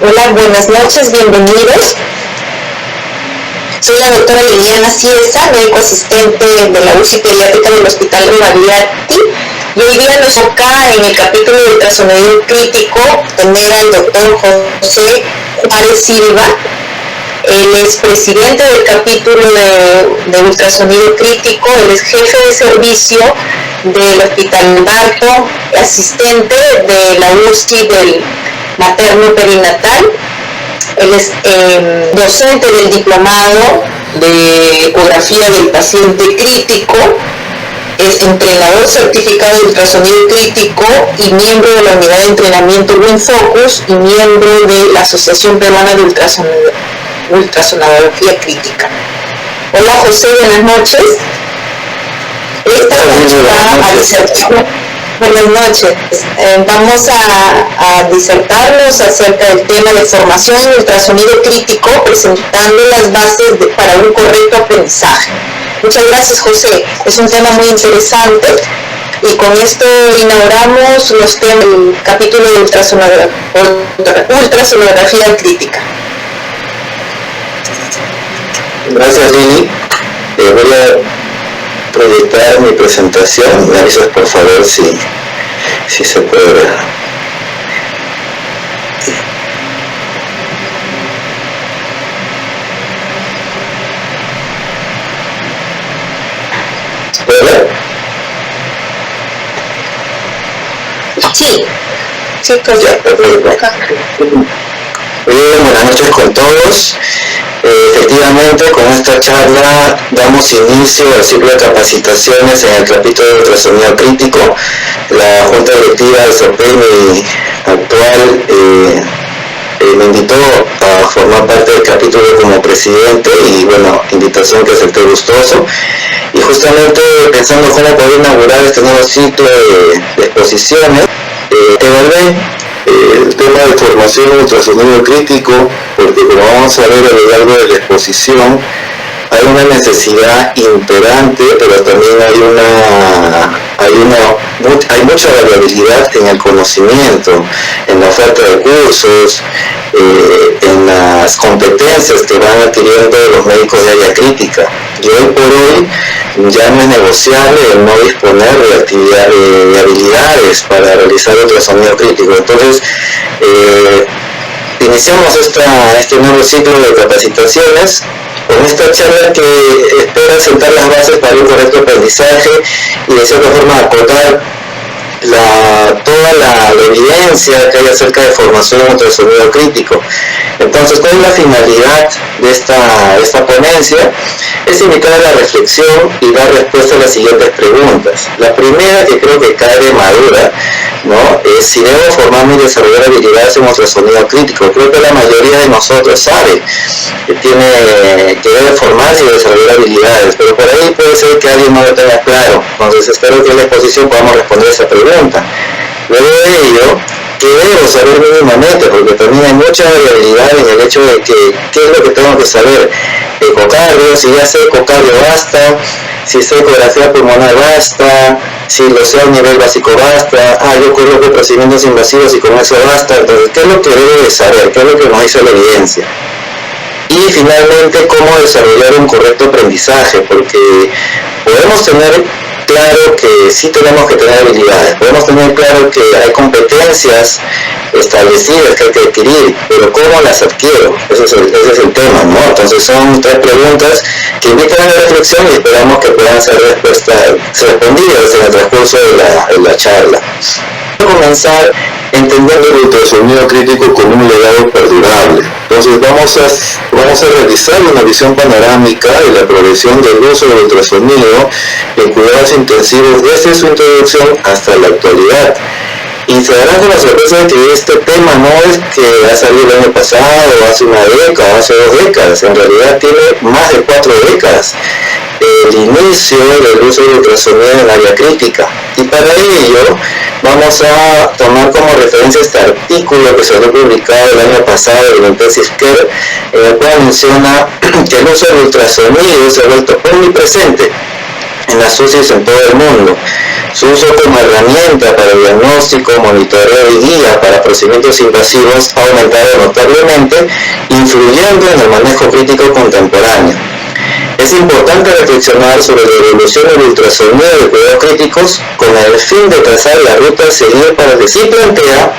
Hola, buenas noches, bienvenidos. Soy la doctora Liliana Ciesa, médico asistente de la UCI pediátrica del Hospital Rovaviati, y hoy día nos toca en el capítulo de ultrasonido crítico tener al doctor José Juárez Silva. Él es presidente del capítulo de ultrasonido crítico, él es jefe de servicio del Hospital Barco, asistente de la UCI del materno perinatal. Él es docente del diplomado de ecografía del paciente crítico, es entrenador certificado de ultrasonido crítico y miembro de la unidad de entrenamiento WinFocus y miembro de la Asociación Peruana de Ultrasonografía Crítica. Hola José, buenas noches. Esta noche va a disertar. Buenas noches. Vamos a disertarnos acerca del tema de formación en ultrasonido crítico, presentando las bases para un correcto aprendizaje. Muchas gracias, José. Es un tema muy interesante y con esto inauguramos los temas del capítulo de ultrasonografía crítica. Gracias, Lili. Voy a proyectar mi presentación. Me avisas por favor si se puede ver. ¿Se puede ver? Sí, Ya, perfecto. Buenas noches con todos. Efectivamente, con esta charla damos inicio al ciclo de capacitaciones en el capítulo de ultrasonido crítico. La Junta Directiva de SOPEMI actual me invitó a formar parte del capítulo como presidente y bueno, invitación que acepté gustoso. Y justamente pensando cómo poder inaugurar este nuevo ciclo de exposiciones, evalué el tema de formación en ultrasonido crítico, porque como vamos a ver a lo largo de la exposición, hay una necesidad imperante, pero también hay mucha variabilidad en el conocimiento, en la oferta de cursos, en las competencias que van adquiriendo los médicos de área crítica. Y hoy por hoy ya no es negociable el no disponer de habilidades para realizar ultrasonido crítico. Entonces, iniciamos este nuevo ciclo de capacitaciones con esta charla que espera sentar las bases para un correcto aprendizaje y de cierta forma acotar toda la evidencia que hay acerca de formación en ultrasonido crítico. Entonces, ¿cuál es la finalidad de esta ponencia? Es invitar a la reflexión y dar respuesta a las siguientes preguntas. La primera, que creo que cae de madura, ¿no?, es si debo formarme y desarrollar habilidades en ultrasonido crítico. Creo que la mayoría de nosotros sabe que debe formarse y desarrollar habilidades, pero por ahí puede ser que alguien no lo tenga claro. Entonces espero que en la exposición podamos responder esa pregunta. Luego de ello, ¿qué debo saber mínimamente? Porque también hay mucha variabilidad en el hecho de que ¿qué es lo que tengo que saber? Ecocardio, si ya sé ecocardio basta, si sé ecografía pulmonar basta, si lo sé a un nivel básico basta, yo coloco procedimientos invasivos y con eso basta. Entonces, ¿qué es lo que debo de saber? ¿Qué es lo que nos dice la evidencia? Y finalmente, ¿cómo desarrollar un correcto aprendizaje? Porque podemos tener claro que sí tenemos que tener habilidades, podemos tener claro que hay competencias establecidas que hay que adquirir, pero ¿cómo las adquiero? Ese es el tema, ¿no? Entonces son tres preguntas que invitan a la reflexión y esperamos que puedan ser respondidas en el transcurso de la charla. Voy a comenzar entendiendo el ultrasonido crítico como un legado perdurable. Entonces vamos a realizar una visión panorámica de la progresión del uso del ultrasonido en cuidados intensivos desde su introducción hasta la actualidad. Y se darán con la sorpresa de que este tema no es que ha salido el año pasado, hace una década, hace 2 décadas, en realidad tiene más de 4 décadas el inicio del uso del ultrasonido en área crítica. Y para ello vamos a tomar como referencia este artículo que se había publicado el año pasado en Intensive Care, en el cual menciona que el uso del ultrasonido se ha vuelto omnipresente en las UCIs en todo el mundo. Su uso como herramienta para el diagnóstico, monitoreo y guía para procedimientos invasivos ha aumentado notablemente, influyendo en el manejo crítico contemporáneo. Es importante reflexionar sobre la evolución del ultrasonido de cuidados críticos con el fin de trazar la ruta a seguir para que sí plantea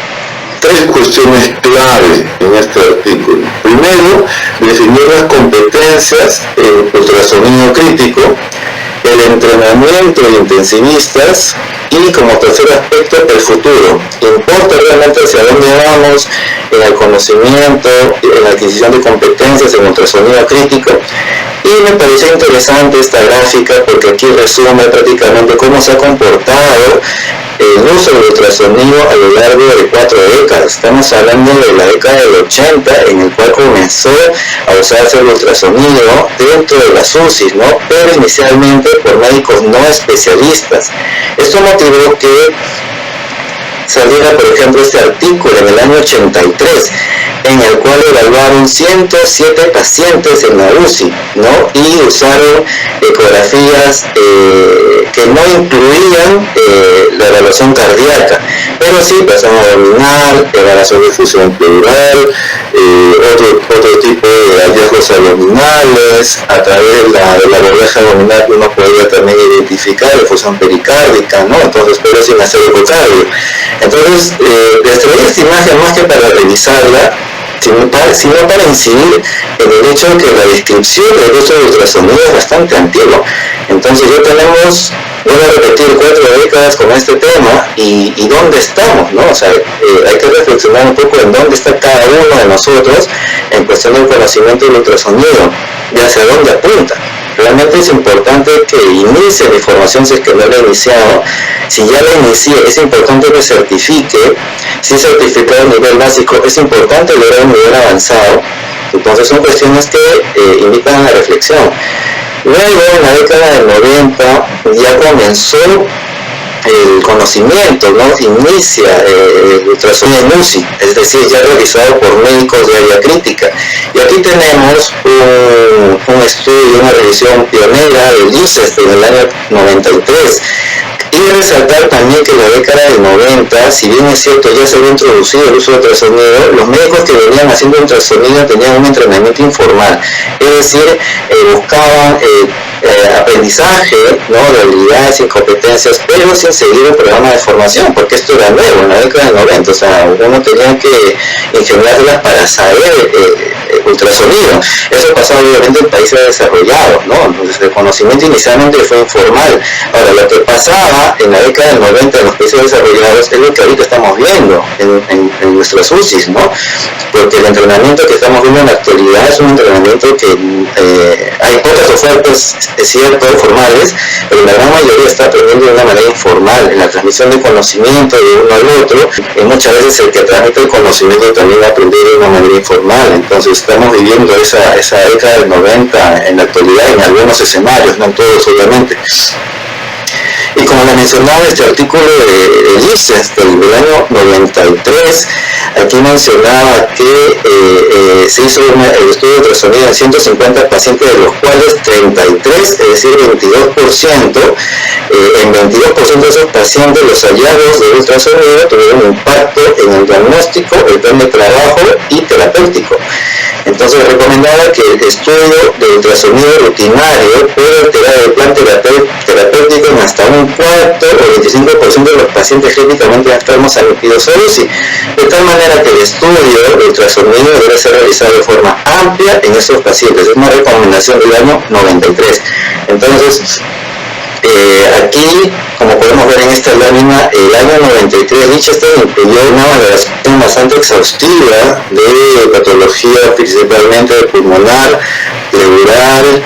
tres cuestiones clave en este artículo. Primero, definir las competencias en ultrasonido crítico, el entrenamiento de intensivistas y, como tercer aspecto, el futuro. Importa realmente hacia dónde vamos en el conocimiento, en la adquisición de competencias en ultrasonido crítico. Y me pareció interesante esta gráfica porque aquí resume prácticamente cómo se ha comportado el uso del ultrasonido a lo largo de 4 décadas. Estamos hablando de la década del 80, en el cual comenzó a usarse el ultrasonido dentro de las UCIs, ¿no? Pero inicialmente por médicos no especialistas. Esto motivó que saliera, por ejemplo, este artículo en el año 83, en el cual evaluaron 107 pacientes en la UCI, ¿no? Y usaron ecografías que no incluían la evaluación cardíaca, pero sí presión abdominal, evaluación de fusión pleural, otro tipo de hallazgos abdominales. A través de la bordeja abdominal uno podía también identificar la fusión pericárdica, ¿no? Entonces, pero sin hacer ecocardio. Entonces, les traía esta imagen más que para revisarla, sino para incidir en el hecho de que la descripción del uso de ultrasonido es bastante antigua. Entonces ya tenemos, voy a repetir, 4 décadas con este tema y dónde estamos, ¿no? O sea, hay que reflexionar un poco en dónde está cada uno de nosotros en cuestión del conocimiento del ultrasonido y hacia dónde apunta. Realmente es importante que inicie la información si es que no la he iniciado. Si ya la inicié, es importante que certifique. Si certificado a nivel básico, es importante lograr un nivel avanzado. Entonces son cuestiones que invitan a la reflexión. Luego, en la década del 90, ya comenzó el conocimiento, ¿no? Inicia el ultrasonido en UCI, es decir, ya realizado por médicos de área crítica. Y aquí tenemos un estudio, una revisión pionera del ICES en el año 93. Y resaltar también que en la década del 90, si bien es cierto ya se había introducido el uso de ultrasonido, los médicos que venían haciendo ultrasonido tenían un entrenamiento informal, es decir, buscaban aprendizaje, ¿no?, de habilidades y competencias, pero sin seguir un programa de formación, porque esto era nuevo en la década del 90, o sea, uno tenía que ingeniárselas para saber ultrasonido. Eso pasaba obviamente en países desarrollados, ¿no? Entonces el conocimiento inicialmente fue informal. Ahora, lo que pasaba en la década del 90 en los países desarrollados es lo que ahorita estamos viendo en nuestras UCIs, ¿no? Porque el entrenamiento que estamos viendo en la actualidad es un entrenamiento que hay pocas ofertas, es cierto, formales, pero la gran mayoría está aprendiendo de una manera informal, en la transmisión de conocimiento de uno al otro, y muchas veces el que transmite el conocimiento también aprende de una manera informal. Entonces estamos viviendo esa década del 90 en la actualidad en algunos escenarios, no en todos obviamente. Y como les mencionaba, este artículo del ICES del año 93, aquí mencionaba que se hizo el estudio de ultrasonido en 150 pacientes, de los cuales 33, es decir, 22%, en 22% de esos pacientes los hallazgos de ultrasonido tuvieron impacto en el diagnóstico, el plan de trabajo y terapéutico. Entonces recomendaba que el estudio de ultrasonido rutinario puede alterar el plan terapéutico en hasta un cuarto o 25% de los pacientes críticamente enfermos admitidos a UCI, de tal manera que el estudio de ultrasonido debe ser realizado de forma amplia en esos pacientes. Es una recomendación del año 93. Entonces, aquí, como podemos ver en esta lámina, el año 93 Liechtenstein incluyó una valoración bastante exhaustiva de patología, principalmente pulmonar, pleural,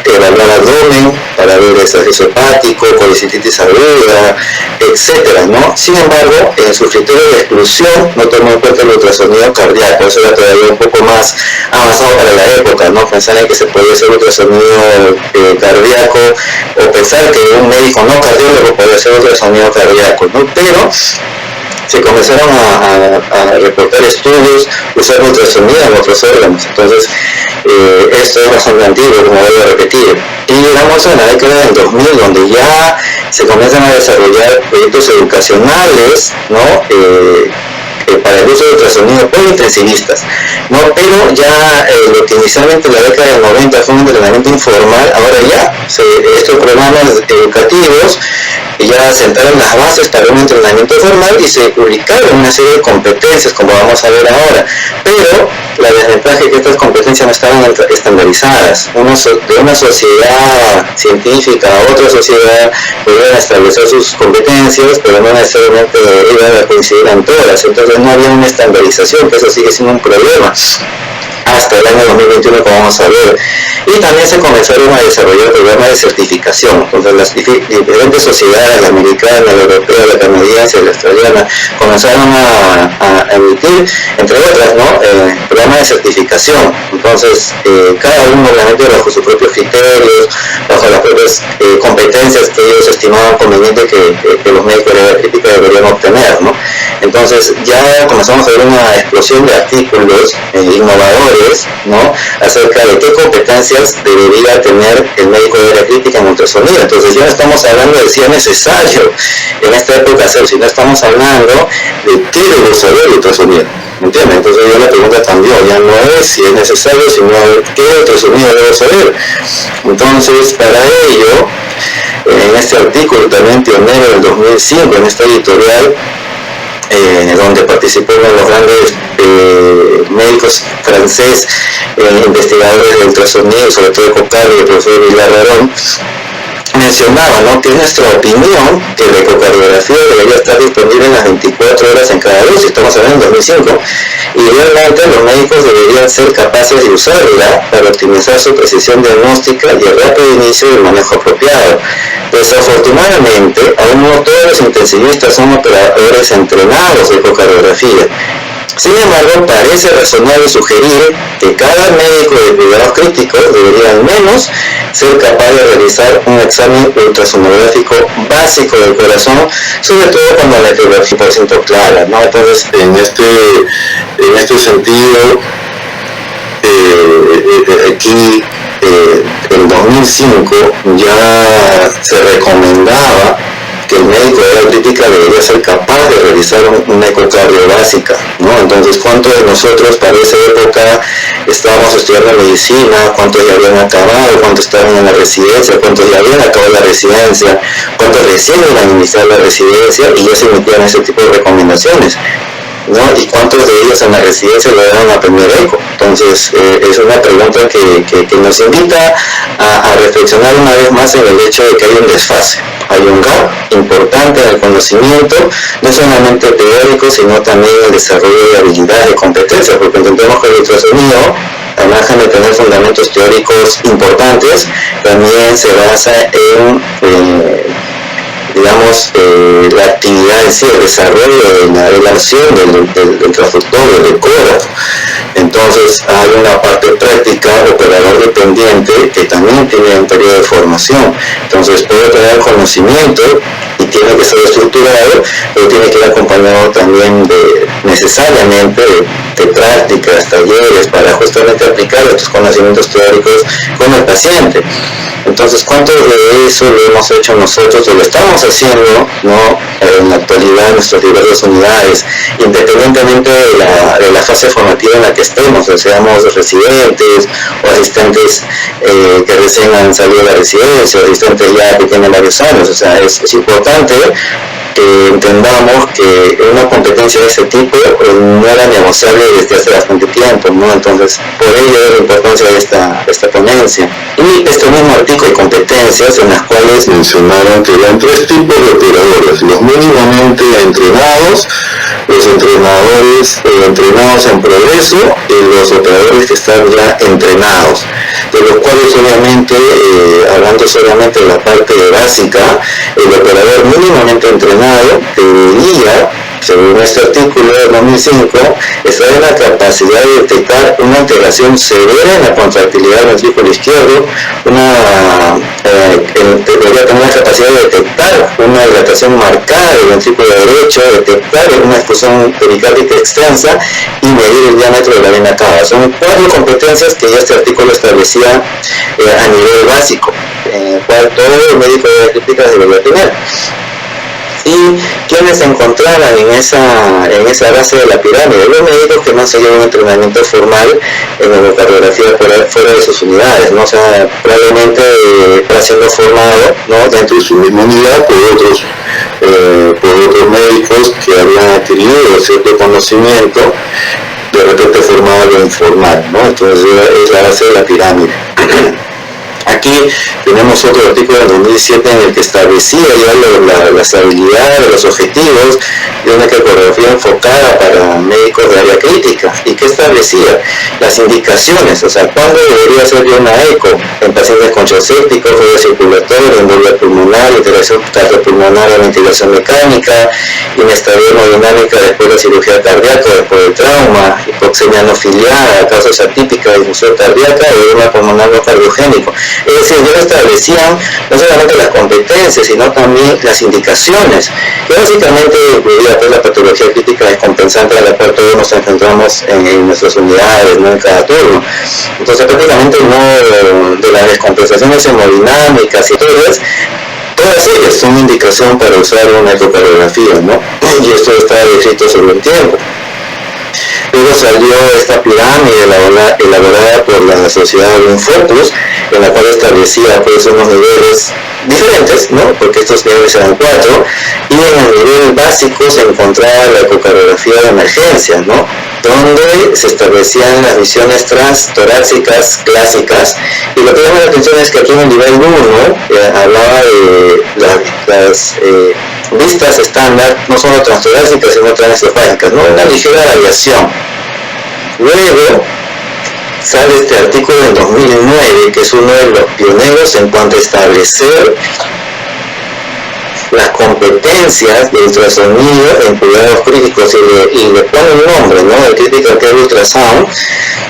evaluar abdomen para ver exceso hepático, colicitis aguda, etcétera, ¿no? Sin embargo, en su criterio de exclusión no tomó en cuenta el ultrasonido cardíaco. Eso era todavía un poco más avanzado para la época, ¿no? Pensar en que se podía hacer ultrasonido cardíaco, o pensar que un médico no cardiólogo podía hacer ultrasonido cardíaco, ¿no? Pero se comenzaron a reportar estudios usando ultrasonido en otros órganos. Entonces, esto es bastante antiguo, como debo repetir. Y llegamos a la década del 2000, donde ya se comienzan a desarrollar proyectos educacionales, ¿no? Para el uso de ultrasonido por intensivistas, ¿no? Pero ya lo que inicialmente en la década del 90 fue un entrenamiento informal, ahora ya estos programas educativos ya sentaron las bases para un entrenamiento formal y se publicaron una serie de competencias, como vamos a ver ahora, pero la desventaja es que estas competencias no estaban estandarizadas. De una sociedad científica a otra sociedad podían establecer sus competencias, pero no necesariamente iban a coincidir en todas, entonces no había una estandarización, que eso sigue siendo un problema hasta el año 2021, como vamos a ver. Y también se comenzaron a desarrollar programas de certificación. Entonces las diferentes sociedades, la americana, la europea, la canadiense, la australiana, comenzaron a emitir, entre otras, ¿no? Programas de certificación. Entonces cada uno obviamente bajo sus propios criterios, bajo las propias competencias que ellos estimaban conveniente que los médicos de la crítica deberían obtener, ¿no? Entonces ya comenzamos a ver una explosión de artículos innovadores, ¿no? Acerca de qué competencias debería tener el médico de la crítica en ultrasonido. Entonces ya no estamos hablando de si es necesario en esta época hacerlo, sino estamos hablando de qué debo saber el ultrasonido. ¿Me entiendes? Entonces ya la pregunta cambió, ya no es si es necesario, sino qué ultrasonido debo saber. Entonces para ello, en este artículo también pionero del 2005, en esta editorial, donde participó uno de los grandes médicos francés, investigadores de ultrasonido, sobre todo de ecocardio, el profesor Villar Rarón, mencionaba, ¿no?, que es nuestra opinión que la ecocardiografía debería estar disponible en las 24 horas en cada dosis. Estamos hablando en 2005, y realmente los médicos deberían ser capaces de usarla para optimizar su precisión diagnóstica y el rápido inicio del manejo apropiado. Desafortunadamente, aún no todos los intensivistas son operadores entrenados de ecocardiografía. Sin embargo, parece razonable sugerir que cada médico de cuidados críticos debería al menos ser capaz de realizar un examen ultrasonográfico básico del corazón, sobre todo cuando la etiología es 100% clara, ¿no? Entonces, en este sentido, aquí en 2005 ya se recomendaba que el médico de la crítica debería ser capaz de realizar una ecocardio básica, ¿no? Entonces, ¿cuántos de nosotros para esa época estábamos estudiando medicina? ¿Cuántos ya habían acabado? ¿Cuántos estaban en la residencia? ¿Cuántos ya habían acabado la residencia? ¿Cuántos recién iban a iniciar la residencia? Y ya se emitían ese tipo de recomendaciones, ¿no? ¿Y cuántos de ellos en la residencia lograron aprender eco? Entonces, es una pregunta que nos invita a reflexionar una vez más en el hecho de que hay un desfase. Hay un gap importante en el conocimiento, no solamente teórico, sino también en el desarrollo de habilidades, de competencias, porque entendemos que el ultrasonido, al margen de tener fundamentos teóricos importantes, también se basa en la actividad en sí, el desarrollo de la relación del transductor, del ecógrafo. Entonces hay una parte práctica, operador dependiente, que también tiene un periodo de formación. Entonces puede tener conocimiento y tiene que ser estructurado, pero tiene que ir acompañado también necesariamente de prácticas, talleres, para justamente aplicar estos conocimientos teóricos con el paciente. Entonces, ¿cuánto de eso lo hemos hecho nosotros o lo estamos haciendo, ¿no?, en la actualidad en nuestras diversas unidades, independientemente de la fase formativa en la que estemos, o seamos residentes o asistentes que recién han salido de la residencia, o asistentes ya que tienen varios años? O sea, es importante que entendamos que una competencia de ese tipo no era negociable desde hace bastante tiempo, ¿no? Entonces, por ello es la importancia de esta ponencia. Y este mismo artículo de competencias, en las cuales mencionaron que eran 3 tipos de operadores: los mínimamente entrenados, los entrenadores entrenados en progreso y los operadores que están ya entrenados, de los cuales obviamente, hablando solamente de la parte básica, el operador mínimamente entrenado debería según este artículo de 2005, está en la capacidad de detectar una alteración severa en la contractilidad del ventrículo izquierdo, debería tener la capacidad de detectar una dilatación marcada del ventrículo derecho, detectar una expulsión pericárdica extensa y medir el diámetro de la vena cava. Son 4 competencias que ya este artículo establecía a nivel básico, en el cual todo médico de crítica debería tener. Y quienes se encontraban en esa base de la pirámide, los médicos que no han seguido un entrenamiento formal en ecocardiografía fuera de sus unidades, ¿no? O sea, probablemente está siendo formado, ¿no?, dentro de su misma unidad por otros médicos que habían adquirido cierto conocimiento, de repente formado o informal, ¿no? Entonces es la base de la pirámide. Aquí tenemos otro artículo del 2007 en el que establecía ya las habilidades, los objetivos de una ecografía enfocada para médicos de área crítica. ¿Y qué establecía? Las indicaciones, o sea, ¿cuándo debería hacer yo una eco? En pacientes con shock séptico, flujo circulatorio, embolia pulmonar, interacción cardiopulmonar o ventilación mecánica, inestabilidad hemodinámica después de la cirugía cardíaca, después del trauma, hipoxemia no filiada, casos atípicas de disfunción cardíaca y edema pulmonar no cardiogénico. Es decir, ya establecían no solamente las competencias, sino también las indicaciones, que básicamente incluía pues la patología crítica descompensante a la cual todos nos enfrentamos en nuestras unidades, ¿no?, en cada turno. Entonces prácticamente no de las descompensaciones hemodinámicas y todas ellas son indicación para usar una ecocardiografía, ¿no? Y esto está descrito sobre el tiempo. Luego salió esta pirámide elaborada por la sociedad Infocus, en la cual establecía pues unos niveles diferentes, ¿no?, porque estos niveles eran 4, y en el nivel básico se encontraba la ecocardiografía de emergencia, ¿no?, donde se establecían las visiones transtorácicas clásicas, y lo que llama la atención es que aquí en el nivel 1 hablaba de las vistas estándar, no solo transtorácicas sino transesofágicas, ¿no?, una ligera variación. Luego sale este artículo en 2009, que es uno de los pioneros en cuanto a establecer las competencias de ultrasonido en cuidados críticos y le pone un nombre, ¿no?, el Critical Care Ultrasound,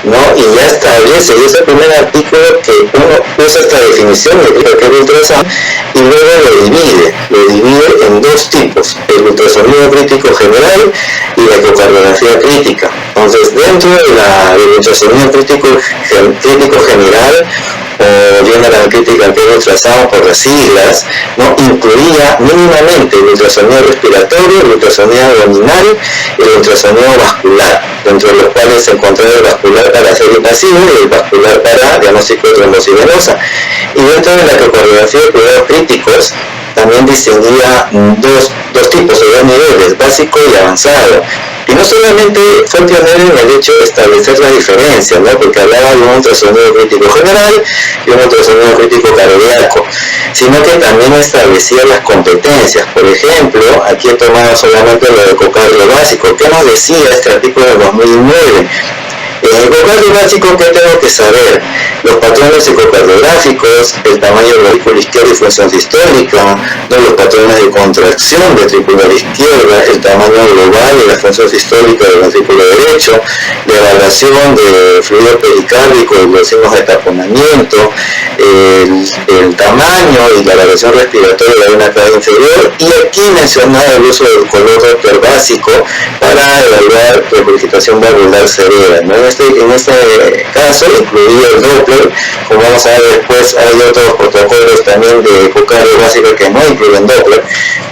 ¿no?, y ya establece, y es el primer artículo que uno usa esta definición de Critical Care Ultrasound y luego lo divide en 2 tipos, el ultrasonido crítico general y la ecocardiografía crítica. Entonces, dentro del ultrasonido crítico general, o General Critical Care Ultrasound por las siglas, ¿no?, incluía mínimamente el ultrasonido respiratorio, el ultrasonido abdominal y el ultrasonido vascular, dentro de los cuales se encontraba el vascular para ser invasivo y el vascular para diagnóstico de trombosis venosa. Y dentro de la ecocardiografía de cuidados críticos también distinguía dos tipos o 2 niveles, básico y avanzado. Y no solamente fue pionero en el hecho de establecer la diferencia, ¿no?, porque hablaba de un ultrasonido crítico general y un ultrasonido crítico cardíaco, sino que también establecía las competencias. Por ejemplo, aquí he tomado solamente lo de ecocardio básico. ¿Qué nos decía este artículo de 2009? En el ecocardio básico, ¿qué tengo que saber? Los patrones ecocardiográficos, el tamaño del ventrículo izquierdo y función sistólica, ¿no?, los patrones de contracción ventricular izquierda, el tamaño global de la función sistólica del ventrículo derecho, la evaluación de fluido pericárdico y los signos de taponamiento, el tamaño y la evaluación respiratoria de una cara inferior, y aquí mencionaba el uso del color Doppler básico para evaluar regurgitación valvular severa, ¿no? En este caso incluía el Doppler. Como vamos a ver después, hay otros protocolos también de ecocardio básica que no incluyen Doppler,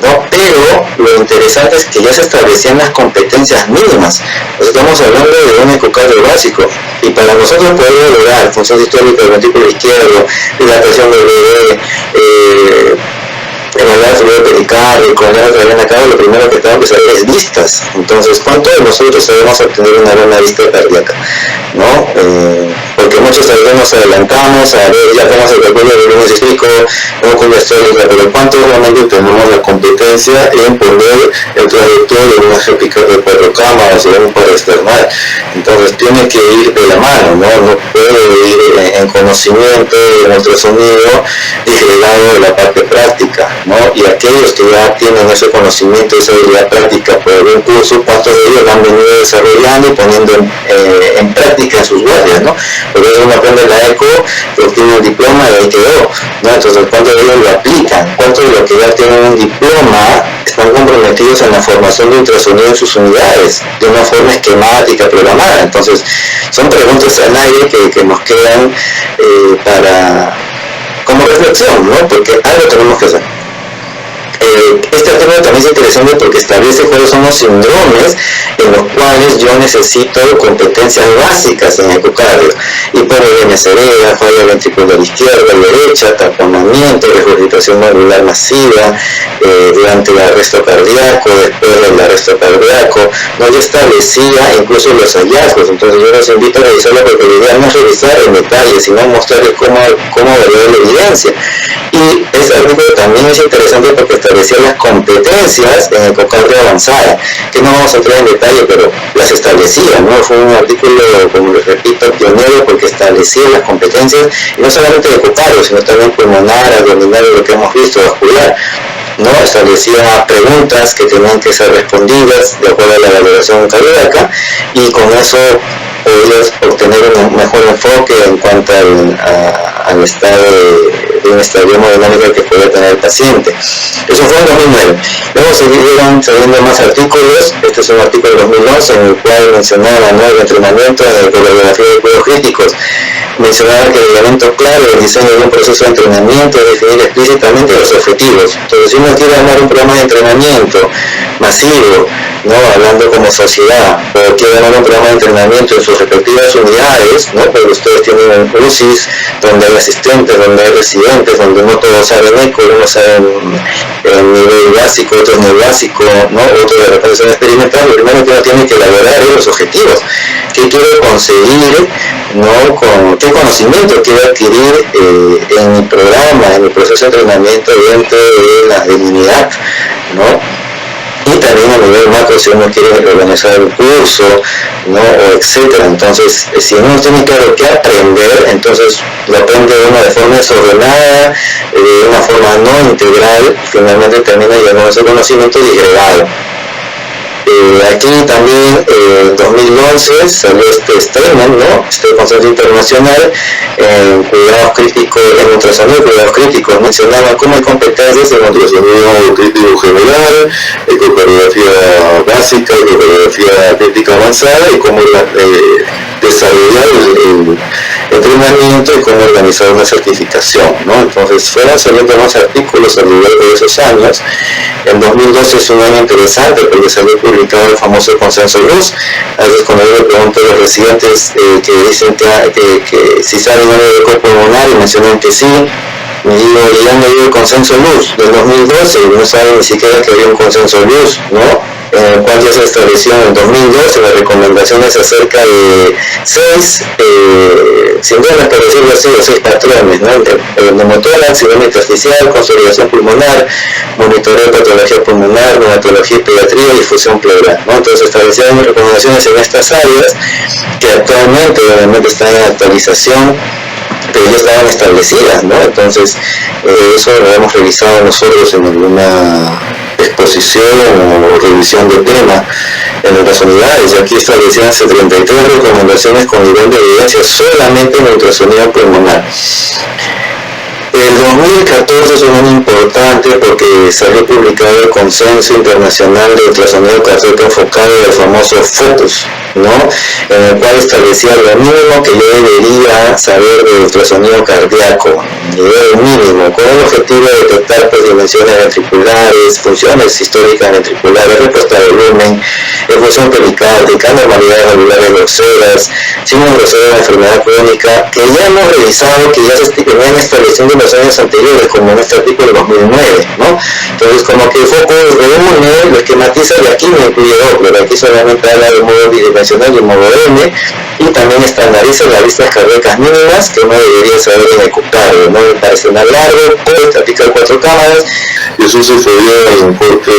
¿no? Pero lo interesante es que ya se establecían las competencias mínimas. Pues estamos hablando de un ecocardio básico, y para nosotros poder lograr función sistólica del ventrículo izquierdo, dilatación del bebé, evaluar fluido pericárdico, lo primero que tengo que saber es vistas. Entonces, ¿cuánto de nosotros sabemos obtener una buena vista cardíaca? ¿No? Porque muchos tal vez nos adelantamos a ver, ya tenemos el cálculo de volumen sistólico, no con la histórica, pero ¿cuántos realmente tenemos la competencia en poner el traductor de una ejecutiva de 4 cámaras o de un paro external? Entonces, tiene que ir de la mano, ¿no? No puede ir en conocimiento, en ultrasonido, disgregado de la parte práctica, ¿no? ¿no? Y aquellos que ya tienen ese conocimiento, esa habilidad práctica por algún curso, cuántos de ellos lo han venido desarrollando y poniendo en práctica en sus guardias, ¿no? Porque uno aprende la ECO, obtiene un diploma y ahí quedó, ¿no? Entonces, ¿cuántos de ellos lo aplican? ¿Cuántos de los que ya tienen un diploma están comprometidos en la formación de ultrasonido en sus unidades de una forma esquemática, programada? Entonces, son preguntas al aire que nos quedan como reflexión, ¿no? Porque algo tenemos que hacer. Este artículo también es interesante porque establece cuáles son los síndromes en los cuales yo necesito competencias básicas en ecocardio: hipovolemia severa, falla ventricular izquierda y derecha, taponamiento, regurgitación valvular masiva durante el arresto cardíaco, después del arresto cardíaco. No, yo establecía incluso los hallazgos. Entonces yo los invito a revisarlo, porque la idea no es revisar en detalle, sino mostrarles cómo evaluar la evidencia. Y este artículo también es interesante porque establecía las competencias en ecocardio avanzada, que no vamos a entrar en detalle, pero las establecía, ¿no? Fue un artículo, como les repito, pionero, porque establecía las competencias, y no solamente de ecocardio, sino también pulmonar, abdominal, lo que hemos visto, vascular, ¿no? Establecía preguntas que tenían que ser respondidas de acuerdo a la valoración cardíaca, y con eso podías obtener un mejor enfoque en cuanto al estado de inestabilidad hemodinámica que podía tener el paciente. Eso fue en 2009. Luego siguieron saliendo más artículos. Este es un artículo de 2011 en el cual mencionaba, ¿no?, el entrenamiento de coreografía de cuidados críticos. Mencionaba que el elemento clave del diseño de un proceso de entrenamiento es definir explícitamente los objetivos. Entonces, si uno quiere armar un programa de entrenamiento masivo, ¿no?, hablando como sociedad, o quiere armar un programa de entrenamiento en sus respectivas unidades, ¿no?, porque ustedes tienen un UCIs donde hay asistentes, donde hay residentes, donde no todos saben ECO, unos saben en nivel básico, otros nivel básico, ¿no?, otros de repente son experimentales. Lo primero que uno tiene que elaborar es los objetivos. ¿Qué quiero conseguir, ¿no?, qué conocimiento quiero adquirir en mi programa, en mi proceso de entrenamiento dentro de la unidad, ¿no? Y también a nivel macro, si uno quiere organizar un curso, ¿no?, o etcétera. Entonces, si uno tiene claro qué aprender, entonces lo aprende uno de forma desordenada, de una forma no integral, y finalmente termina llegando a ese conocimiento disgregado. Aquí también en 2011 salió este statement, ¿no?, este consenso internacional en cuidados críticos, en ultrasonido de cuidados críticos. Mencionaba cómo hay competencias en ultrasonido crítico general, ecocardiografía básica, ecocardiografía crítica avanzada, y cómo desarrollar el entrenamiento y cómo organizar una certificación, ¿no? Entonces fueron saliendo más artículos a lo largo de esos años. En 2012 es un año interesante porque salió publicado el famoso consenso LUZ. A veces cuando yo le pregunto a los residentes que dicen que si saben algo de eco pulmonar y mencionan que sí, me digo, y han leído el consenso LUZ del 2012 y no saben ni siquiera que había un consenso LUZ, ¿no?, en el cual ya se estableció en el 2012 las recomendaciones acerca de 6, sin duda por decirlo así, 6 patrones, ¿no?, neumotórax, síndrome intersticial, consolidación pulmonar, monitoreo de patología pulmonar, neonatología y pediatría y difusión pleural, ¿no? Entonces establecieron recomendaciones en estas áreas que actualmente obviamente están en actualización, pero ya estaban establecidas, ¿no? Entonces eso lo hemos revisado nosotros en alguna exposición o revisión del tema en otras unidades, y aquí establecían 73 recomendaciones con nivel de evidencia solamente en ultrasonido pulmonar. El 2014 es un año importante porque salió publicado el Consenso Internacional de Ultrasonido Cardíaco Enfocado, el famoso FOCUS, ¿no?, en el cual establecía lo mínimo que yo debería saber de ultrasonido cardíaco, nivel mínimo, con el objetivo de detectar dimensiones ventriculares, funciones históricas ventriculares, respuesta de volumen, efusión pericárdica, anormalidades valvulares groseras, signos groseros de enfermedad crónica, que ya hemos revisado, que ya se venían estableciendo en los años anteriores, como en este artículo 2009, ¿no? Entonces, como que el foco reúne, lo esquematiza, y aquí me incluye Doppler, aquí solamente habla de modo bidimensional y modo M, y también estandariza las listas cardíacas mínimas que uno debería saber en ecocardio, ¿no?, operacional largo, post, apical 4 cámaras. Y eso se sería en corte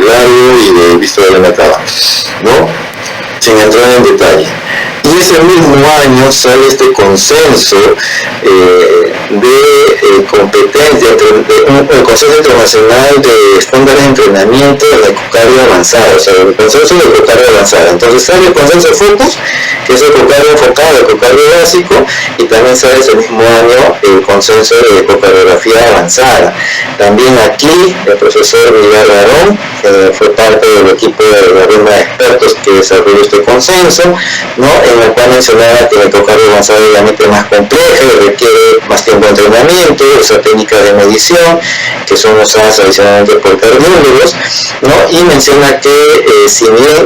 largo y de vista de la cava, ¿no? Sin entrar en detalle. Y ese mismo año sale este consenso de competencia, el Consenso Internacional de Estándares de Entrenamiento de la Ecocardio Avanzada, o sea, el Consenso de Ecocardio Avanzada. Entonces sale el Consenso Focus, que es el ecocardio enfocado, el ecocardio básico, y también sale ese mismo año el Consenso de Ecocardiografía Avanzada. También aquí el profesor Miguel Arón fue parte del equipo de la ronda de expertos que desarrolló este consenso, ¿no? En el cual mencionaba que la ecocardio avanzada es realmente más compleja y requiere más tiempo de entrenamiento, usa técnicas de medición que son usadas adicionalmente por cardiólogos, ¿no? Y menciona que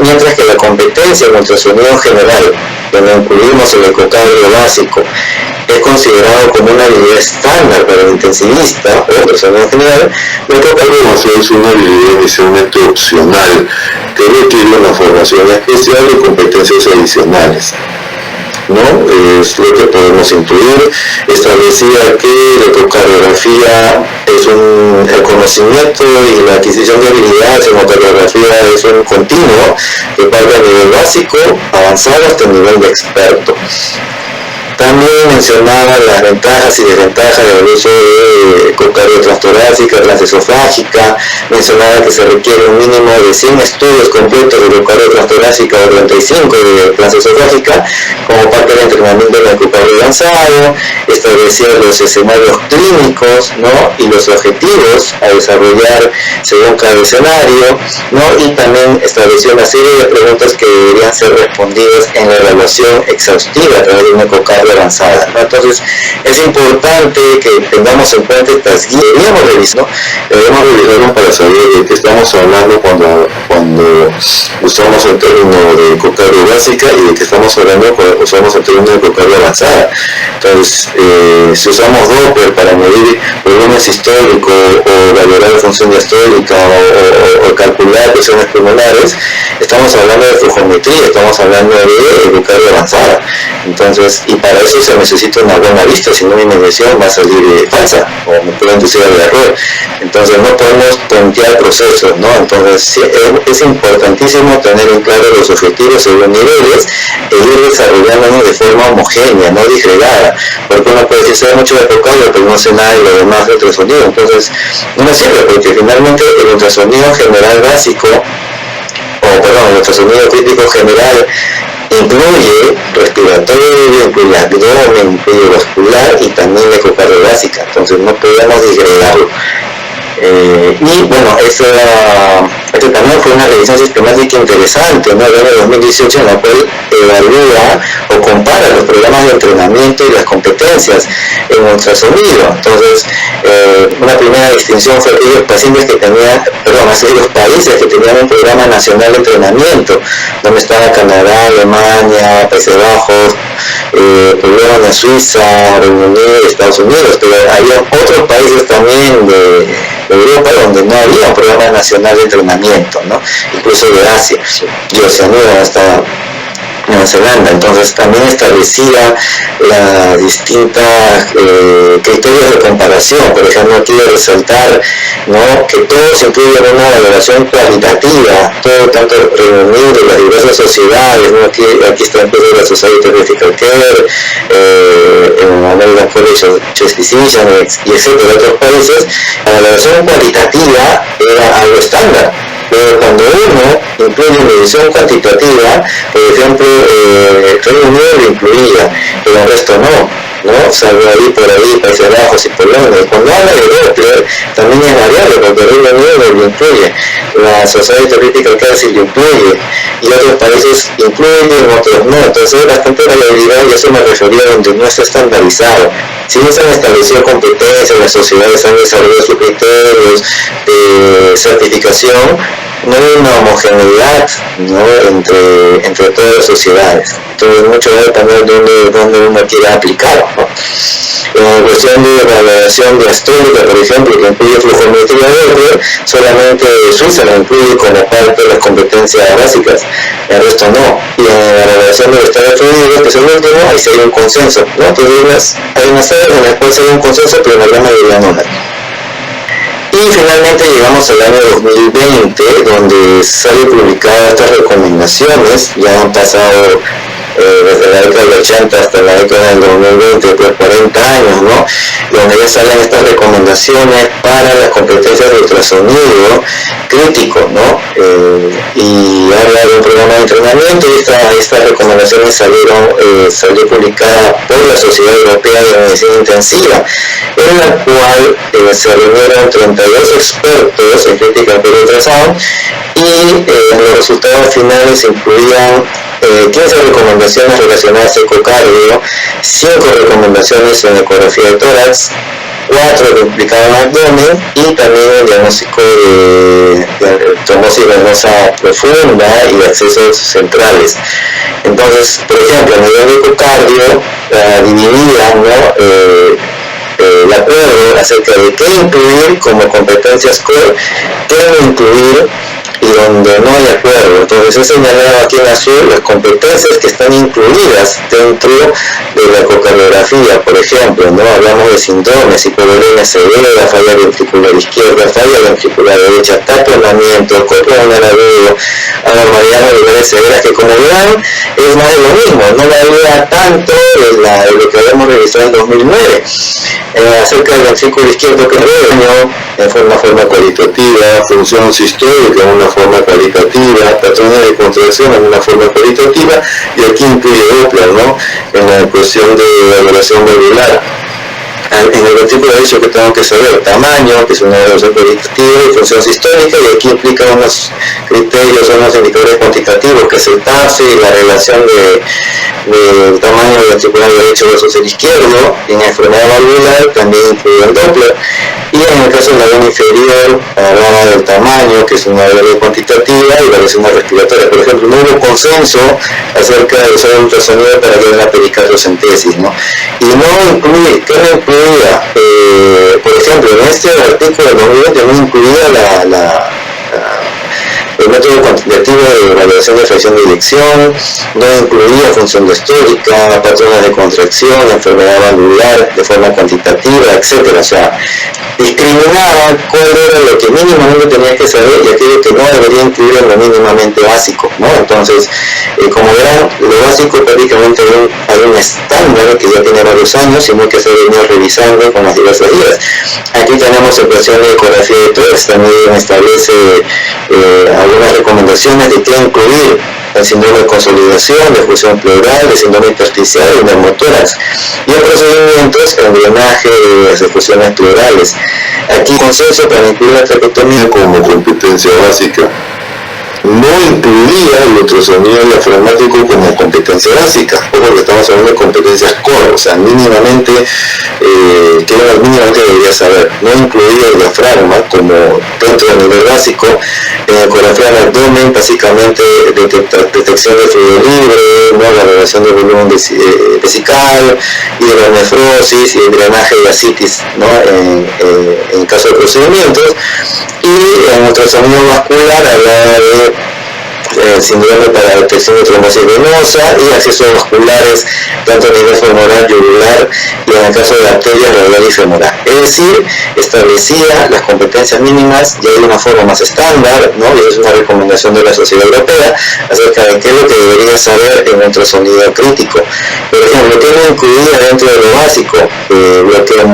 mientras que la competencia en ultrasonido general, donde incluimos el ecocardio básico, es considerado como una habilidad estándar para el intensivista o ultrasonido general, la ecocardio avanzada es una habilidad inicialmente opcional que requiere una formación especial y competencias adicionales, ¿no? Es lo que podemos incluir. Establecía que la ecocardiografía es el conocimiento y la adquisición de habilidades en ecocardiografía es un continuo que parte a nivel básico, avanzado hasta el nivel de experto. También mencionaba las ventajas y desventajas del uso de ecocardio transtorácica, transesofágica, mencionaba que se requiere un mínimo de 100 estudios completos de ecocardio transtorácica o 35 de transesofágica como parte del entrenamiento del ecocardio avanzado, establecía los escenarios clínicos, ¿no? Y los objetivos a desarrollar según cada escenario, ¿no? Y también estableció una serie de preguntas que deberían ser respondidas en la evaluación exhaustiva a través de un ecocardio avanzada, ¿no? Entonces es importante que tengamos en cuenta estas guías. Debemos revisarlo para saber de qué estamos hablando cuando usamos el término de ecocardio básica y de qué estamos hablando cuando usamos el término de ecocardio avanzada. Entonces, si usamos Doppler para medir volúmenes históricos o valorar la función diastólica o calcular presiones pulmonares, estamos hablando de flujometría, estamos hablando de ecocardio avanzada. Entonces, y para eso se necesita una buena vista, si no mi medición va a salir falsa o me puede inducir al error. Entonces no podemos plantear procesos, ¿no? Entonces sí, es importantísimo tener en claro los objetivos según niveles e ir desarrollándonos de forma homogénea, no disgregada, porque uno puede decir sabe mucho de ecocardio pero no sé nada de lo demás de ultrasonido. Entonces no me sirve, porque finalmente el ultrasonido general básico, el ultrasonido crítico general incluye respiratorio, incluye abdomen, incluye vascular y también ecocardio básica, entonces no podemos disgregarlo. Y bueno, esto también fue una revisión sistemática interesante, ¿no? En el 2018, en la cual evalúa o compara los programas de entrenamiento y las competencias en ultrasonido. Entonces, una primera distinción fue aquellos países que tenían un programa nacional de entrenamiento, donde estaba Canadá, Alemania, Países Bajos, programa de Suiza, Reino Unido y Estados Unidos, pero había otros países también de Europa donde no había un programa nacional de entrenamiento, ¿no? Incluso de Asia y Oceanía hasta Nueva Zelanda. Entonces también establecía las distintas criterios de comparación. Por ejemplo, quiero resaltar, ¿no?, que todos incluyen una valoración cualitativa, tanto Reino Unido, las diversas sociedades, ¿no? Aquí está incluso la Society of Critical Care, el American College of Chest Physicians y etcétera, otros países. La valoración cualitativa era algo estándar, pero cuando uno incluye medición cuantitativa, por ejemplo, Reino Unido lo incluía, pero el resto no, salvo ahí por ahí, Países Bajos y Polonia. Cuando habla de Doppler, también es variable, porque Reino Unido lo incluye, la Society of Critical Care sí lo incluye, y otros países incluyen, otros no. Entonces hay bastante variabilidad, y eso me refería donde no está estandarizado. Si no se han establecido competencias, las sociedades han desarrollado sus criterios de certificación, no hay una homogeneidad, ¿no?, entre todas las sociedades. Entonces mucho va a depender de dónde uno quiera aplicar, ¿no? En cuestión de valoración diastólica, por ejemplo, que incluye flujometría Doppler, solamente Suiza lo incluye como parte de las competencias básicas, el resto no. Y en la valoración del estado de fluido, que es el último, ahí sí hay un consenso, ¿no? Entonces hay unas áreas en las cuales hay un consenso, pero en la gran mayoría no hay. Y finalmente llegamos al año 2020, donde salen publicadas estas recomendaciones. Ya han pasado desde la década del 80 hasta la década del 2020, pues 40 años, ¿no? Donde ya salen estas recomendaciones para las competencias de ultrasonido crítico, ¿no? Y habla de un programa de entrenamiento, y estas recomendaciones salió publicada por la Sociedad Europea de Medicina Intensiva, en la cual se reunieron 32 expertos en crítica por ultrasonido, y los resultados finales incluían 15 recomendaciones relacionadas a ecocardio, 5 recomendaciones en ecografía de tórax, 4 que implicaban abdomen, y también el diagnóstico de trombosis venosa profunda y accesos centrales. Entonces, por ejemplo, a nivel de ecocardio, dividía, el acuerdo acerca de qué incluir como competencias core, qué no incluir, y donde no hay acuerdo. Entonces he señalado aquí en azul las competencias que están incluidas dentro de la ecocardiografía. Por ejemplo, ¿no? Hablamos de síndromes, hipovolemia severa, falla ventricular izquierda, falla ventricular derecha, taponamiento, coplanal agudo, anormalidades valvulares severas, que como verán es más de lo mismo, no varía tanto de lo que habíamos revisado en 2009. Acerca del ventrículo izquierdo pequeño, en una forma cualitativa, función sistólica en una forma cualitativa, patrones de contracción en una forma cualitativa, y aquí incluye Doppler, ¿no? En la cuestión de evaluación valvular. En el ventrículo derecho, que tengo que saber tamaño, que es una evaluación cualitativa, y función sistólica, y aquí implica unos criterios, unos indicadores cuantitativos, que es el TAFE y la relación del tamaño del ventricular derecho versus el izquierdo. Y en enfermedad valvular también incluye el Doppler, y en el caso de la vena inferior hablaba del tamaño, que es una variable cuantitativa, y la lesión respiratoria. Por ejemplo, no hubo consenso acerca de usar el ultrasonido para ver la pericardiocentesis, ¿no? Y no incluye, ¿qué no incluía? Por ejemplo, en este artículo del 2020 no incluía el método cuantitativo de evaluación de fracción de eyección, no incluía función histórica, patrones de contracción, enfermedad valvular de forma cuantitativa, etc. O sea, discriminaba cuál era lo que mínimamente tenía que saber y aquello que no debería incluir en lo mínimamente básico, ¿no? Entonces, como verán, lo básico prácticamente hay un estándar que ya tiene varios años y no que se ha venido revisando con las diversas guías. Aquí tenemos ecuación de ecografía de tórax, también establece algunas recomendaciones de qué incluir: el síndrome de consolidación, de fusión pleural, de síndrome intersticial y neumotórax, y en procedimientos en drenaje de las efusiones pleurales. Aquí consenso para incluir la traqueotomía como competencia básica. No incluía el ultrasonido diafragmático como competencia básica, porque estamos hablando de competencias core, o sea, mínimamente, que uno mínimamente debería saber. No incluía el diafragma como dentro del nivel básico. En ecografía del abdomen, básicamente detección de fluido libre, ¿no? La relación del volumen vesical, hidronefrosis y el drenaje de asitis, ¿no? En caso de procedimientos. Y en ultrasonido vascular hablaba de síndrome para detección de trombosis venosa y accesos vasculares tanto a nivel femoral, yugular, y en el caso de arterias radial y femoral. Es decir, establecía las competencias mínimas ya de una forma más estándar, ¿no? Y es una recomendación de la Sociedad Europea acerca de qué es lo que debería saber en ultrasonido crítico. Por ejemplo, ¿qué no incluía dentro de lo básico? Bloqueo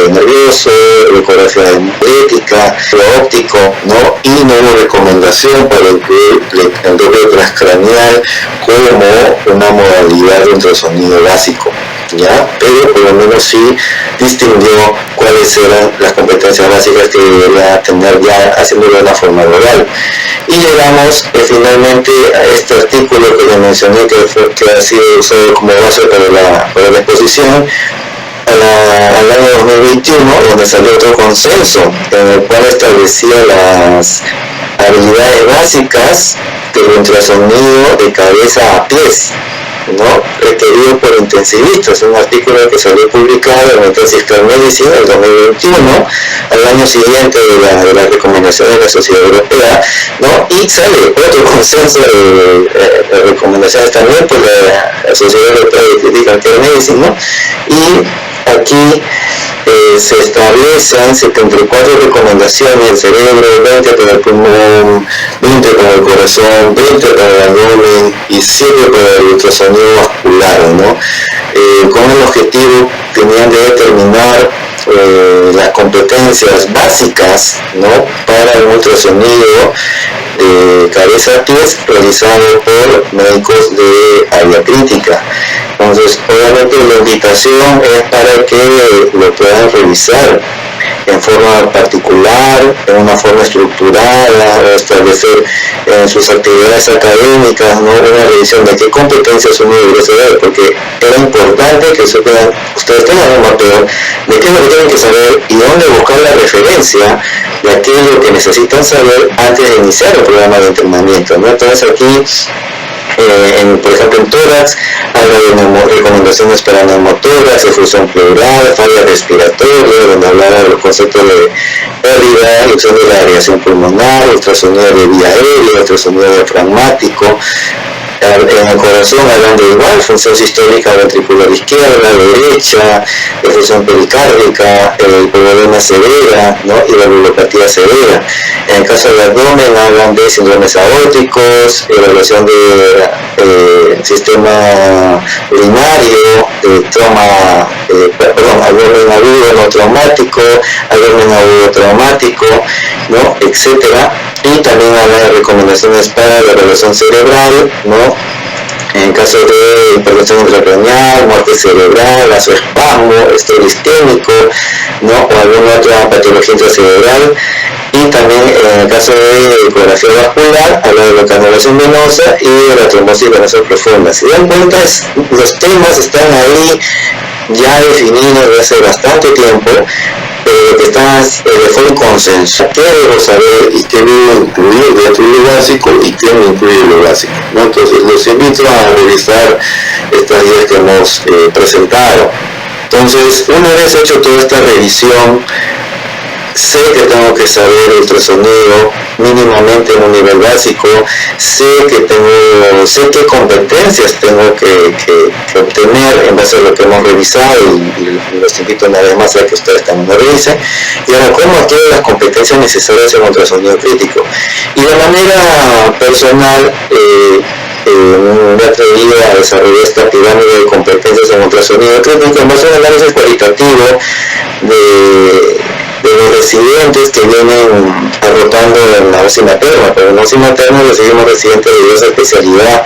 nervioso, ecografía hemodética, lo óptico, ¿no? Y no hubo recomendación para incluir el doble transcranial como una modalidad de ultrasonido básico, ¿ya? Pero por lo menos sí distinguió cuáles eran las competencias básicas que debería tener, ya haciéndolo de una forma global. Y llegamos finalmente a este artículo que le mencioné, que ha sido usado como base para la exposición, al año 2021, donde salió otro consenso en el cual establecía las habilidades básicas del ultrasonido de cabeza a pies, ¿no? Requerido por intensivistas. Un artículo que salió publicado en Intensive Medicine en el 2021, al año siguiente de la recomendación de la Sociedad Europea, ¿no? Y sale otro consenso de recomendaciones también por la Sociedad Europea de Critical Care Medicine, ¿no? Y aquí se establecen 74 recomendaciones: el cerebro, 20 para el pulmón, 20 para el corazón, son 20 para el abdomen y 7 para el ultrasonido vascular, ¿no? Con el objetivo tenían de determinar las competencias básicas, ¿no?, para el ultrasonido de cabeza a pies realizado por médicos de área crítica. Entonces, obviamente la invitación es para que lo puedan revisar en forma particular, en una forma estructurada, establecer en sus actividades académicas, ¿no?, una revisión de qué competencias uno debería saber, porque era importante que ustedes tengan un mapeo de qué es lo que tienen que saber y dónde buscar la referencia de aquello que necesitan saber antes de iniciar el programa de entrenamiento, ¿no? Entonces aquí, por ejemplo, en tórax habla de recomendaciones para neumotórax, efusión pleural, falla respiratoria, donde hablaba de los conceptos de pérdida, reducción de la aireación pulmonar, ultrasonido de vía aérea, ultrasonido diafragmático. En el corazón hablan de igual, función sistólica ventricular izquierda, derecha, efusión pericárdica, hipovolemia severa, ¿no?, y valvulopatía severa. En el caso del abdomen hablan de síndromes aórticos, evaluación de sistema urinario, trauma, abdomen agudo no traumático, abdomen agudo traumático, ¿no?, etcétera. Y también habla de recomendaciones para la evaluación cerebral, ¿no?, en caso de hipertensión intracraneal, muerte cerebral, vasoespasmo, estrés isquémico, ¿no?, o alguna otra patología intracerebral. Y también en el caso de ecografía vascular habla de la canulación venosa y de la trombosis venosa profunda. Si dan cuenta, los temas están ahí ya definidos desde hace bastante tiempo, que están de full consenso. ¿Qué debo saber y qué debo incluir dentro de lo básico y qué no incluye lo básico, ¿no? Entonces los invito a revisar estas guías que hemos presentado. Entonces, una vez hecho toda esta revisión, sé que tengo que saber ultrasonido mínimamente en un nivel básico, sé qué competencias tengo que obtener en base a lo que hemos revisado, y los invito una vez más a que ustedes también lo revisen. Y ahora, ¿cómo adquiero las competencias necesarias en ultrasonido crítico? Y de manera personal, me he atrevido a desarrollar esta pirámide de competencias en ultrasonido crítico en base a un análisis cualitativo de los residentes que vienen rotando en la UCI materna. Pero en la UCI materna recibimos residentes de diversa especialidad,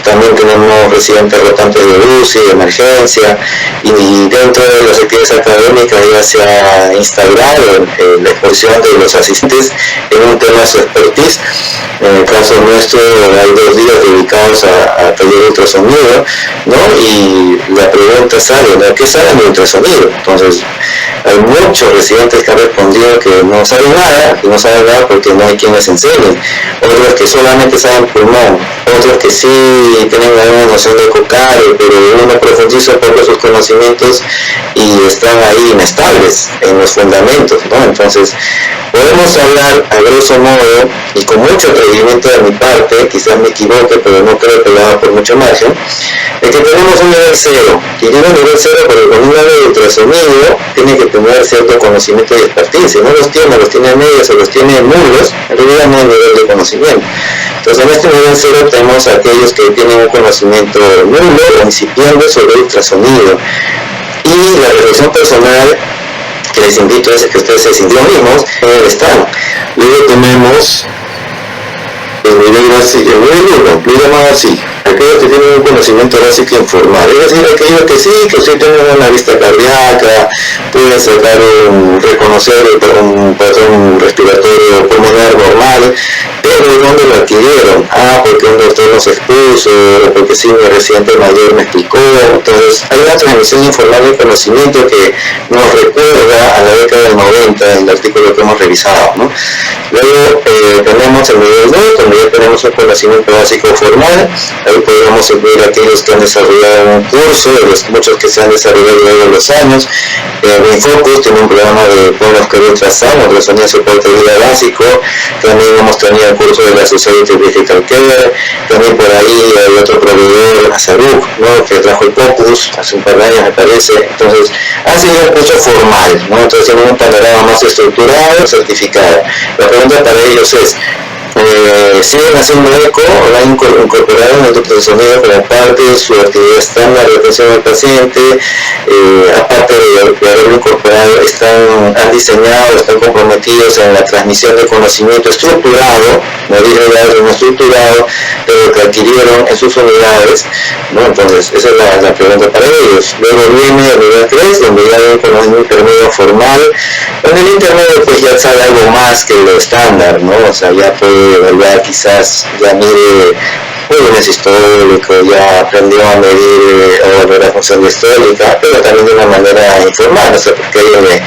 también tenemos residentes rotantes de UCI, de emergencia, y dentro de las actividades académicas ya se ha instaurado la exposición de los asistentes en un tema de su expertise. En el caso nuestro hay 2 días dedicados a taller de ultrasonido, ¿no? Y la pregunta sale, ¿no?, ¿qué saben de ultrasonido? Entonces, hay muchos residentes que han respondido que no saben nada, y no saben nada porque no hay quien les enseñe. Otros que solamente saben pulmón, otros que sí tienen alguna noción de cocario, pero uno profundiza poco sus conocimientos y están ahí inestables en los fundamentos, ¿no? Entonces, podemos hablar a grosso modo y con mucho atrevimiento de mi parte, quizás me equivoque, pero no creo que lo haga por mucho margen, de que tenemos un nivel 0. Y digo nivel 0 porque con un nivel de ultrasonido tiene que tener cierto conocimiento y expertise. Si no los tiene medios o los tiene nulos, en realidad no hay nivel de conocimiento. Entonces, en este nivel 0 tenemos a aquellos que tienen un conocimiento nulo o incipiente sobre ultrasonido. Y la reflexión personal que les invito es que ustedes se sintieron mismos en el estado. Luego tenemos el nivel básico, el nivel 1, lo llamado así, aquellos que tienen un conocimiento básico informal, es decir, aquellos que sí tienen una vista cardíaca, pueden reconocer un patrón respiratorio pulmonar normal, pero ¿dónde lo adquirieron? Porque un doctor nos expuso, o porque sí, mi residente mayor me explicó. Entonces, hay una transmisión informal de conocimiento que nos recuerda a la década del 90, en el artículo que hemos revisado, ¿no? Luego tenemos el nivel 2, donde ya tenemos un conocimiento básico formal. Ahí podemos incluir aquellos que han desarrollado un curso, de los muchos que se han desarrollado a lo largo de los años. Infocus tiene un programa de Point Care Ultrasound, ultrasonido de soporte de vida básico. También hemos tenido el curso de la Society of Critical Care. También por ahí hay otro proveedor, Azaruk, ¿no?, que trajo el Focus hace un par de años, me parece. Entonces, ha sido un curso formal, ¿no? Entonces, tienen un panorama más estructurado, certificado. La pregunta para ellos es, siguen haciendo eco, la incorporaron el ultrasonido como parte de su actividad estándar de atención al paciente, aparte de haberlo incorporado, han diseñado, están comprometidos en la transmisión de conocimiento estructurado, no disgregado, sino estructurado, que adquirieron en sus unidades, ¿no? Entonces, esa es la pregunta para ellos. Luego viene el nivel 3, donde ya ven con un intermedio formal. En el intermedio pues ya sabe algo más que lo estándar, ¿no? O sea, ya puede evaluar, quizás ya mide volumen histórico, ya aprendió a medir o volver a función histórica, pero también de una manera informal, o sea, porque ellos me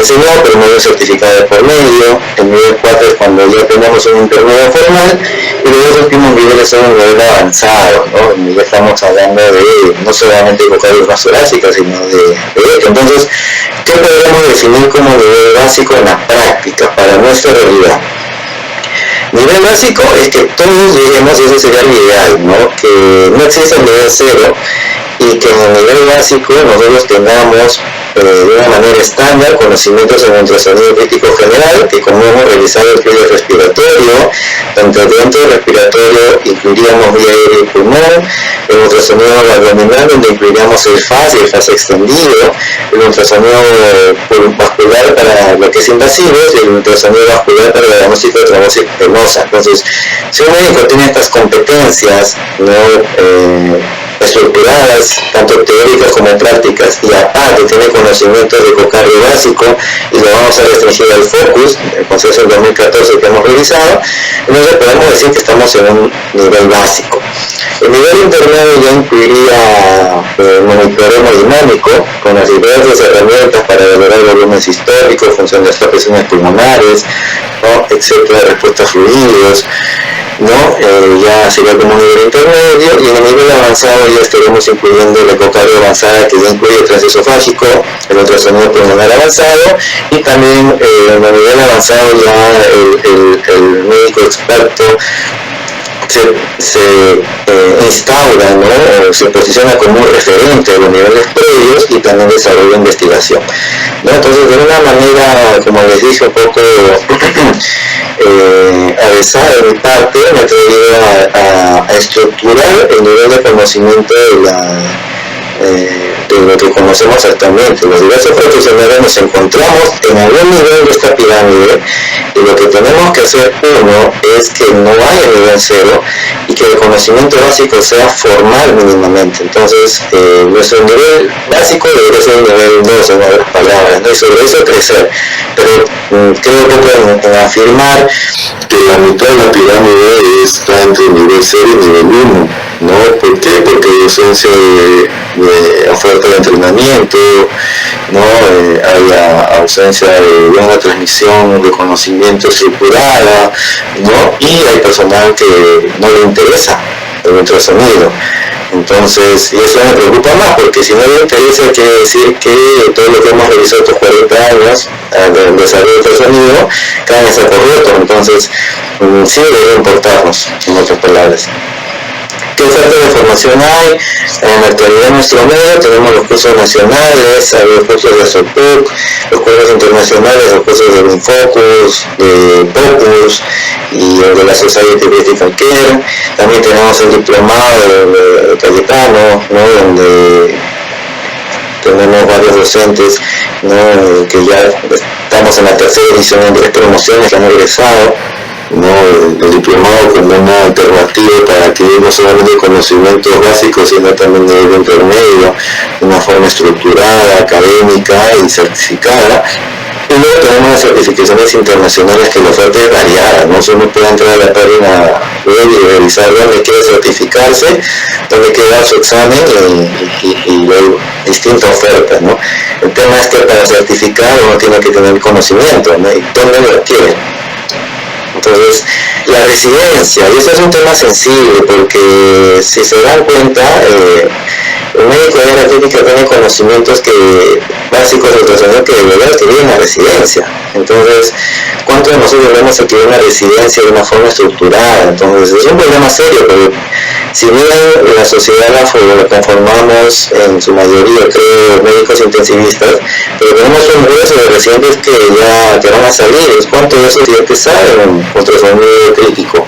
enseñó, pero me dio certificado de por medio. El nivel 4 es cuando ya tenemos un intermedio formal, y los últimos niveles son un nivel avanzado, ¿no? Ya estamos hablando de no solamente vocales más torásicas, sino de entonces, ¿qué podemos definir como nivel básico en la práctica para nuestra realidad? Nivel básico es que todos lleguemos, y ese sería el ideal, ¿no? Que no existe el nivel 0 y que en el nivel básico nosotros tengamos de una manera estándar conocimientos en ultrasonido crítico general, que como hemos realizado el fluido respiratorio, tanto dentro del respiratorio incluiríamos vía aérea y pulmón, el ultrasonido abdominal donde incluiríamos el FAS y el FAS extendido, el ultrasonido vascular para lo que es invasivo y el ultrasonido vascular para el diagnóstico de trombosis venosa. Entonces, si un médico tiene estas competencias, ¿no? Estructuradas, tanto teóricas como prácticas, y aparte tiene conocimientos de ecocardio básico, y lo vamos a restringir al focus, el consenso del 2014 que hemos revisado, entonces podemos decir que estamos en un nivel básico. El nivel intermedio ya incluiría monitoreo hemodinámico, con las diversas herramientas para valorar volúmenes históricos, función de las presiones pulmonares, ¿no? Etcétera, respuesta a fluidos, ¿no? Ya sería como un nivel intermedio, y en el nivel avanzado ya estaremos incluyendo la ecocardio avanzada, que ya incluye el transesofágico, el ultrasonido pulmonar avanzado, y también en el nivel avanzado ya el médico experto se instaura, ¿no? Se posiciona como un referente de los niveles previos y también desarrolla investigación, ¿no? Entonces, de una manera, como les dije, un poco avanzada de mi parte, me atrevería a estructurar el nivel de conocimiento de lo que conocemos actualmente. Los diversos profesionales nos encontramos en algún nivel de esta pirámide, y lo que tenemos que hacer, uno, es que no haya nivel 0 y que el conocimiento básico sea formal mínimamente. Entonces, nuestro nivel básico debería ser el nivel 2, en otras palabras, ¿no? Y sobre eso crecer. Pero creo un poco en afirmar que la mitad de la pirámide está entre nivel 0 y nivel 1, ¿no? ¿Por qué? Porque hay ausencia de oferta de entrenamiento, ¿no? Hay ausencia de una transmisión de conocimiento estructurada, ¿no? Y hay personal que no le interesa el ultrasonido. Entonces, y eso me preocupa más, porque si no le interesa, quiere decir que todo lo que hemos realizado estos 40 años del desarrollo del ultrasonido cae en saco roto. Entonces, sí debe importarnos, en otras palabras. ¿Qué oferta de formación hay? En la actualidad en nuestro medio tenemos los cursos nacionales, hay los cursos de SOPUC, los cursos internacionales, los cursos de Infocus, de POCUS y el de la Society Critical Care. También tenemos el diplomado de Cayetano, ¿no? Donde tenemos varios docentes, ¿no? Que ya estamos en la tercera edición en 3 promociones que han egresado, ¿no? El diplomado como una alternativa para adquirir no solamente conocimientos básicos, sino también nivel intermedio, de una forma estructurada, académica y certificada. Y luego tenemos las certificaciones internacionales, que la oferta es variada, ¿no? Uno puede entrar a la página web y revisar dónde quiere certificarse, dónde quiere dar su examen, y luego distintas ofertas, ¿no? El tema es que para certificar uno tiene que tener conocimiento, ¿no? Y dónde lo adquiere. Entonces, la residencia, y este es un tema sensible, porque si se dan cuenta, el médico de la clínica tiene conocimientos básicos de ultrasonido que debería adquirir en la residencia. Entonces, ¿cuántos de nosotros debemos adquirir una residencia de una forma estructurada? Entonces, es un problema serio, porque Si bien la sociedad la conformamos en su mayoría, creo, médicos intensivistas, pero tenemos un grueso de residentes que van a salir. ¿Cuántos de esos residentes saben ultrasonido crítico?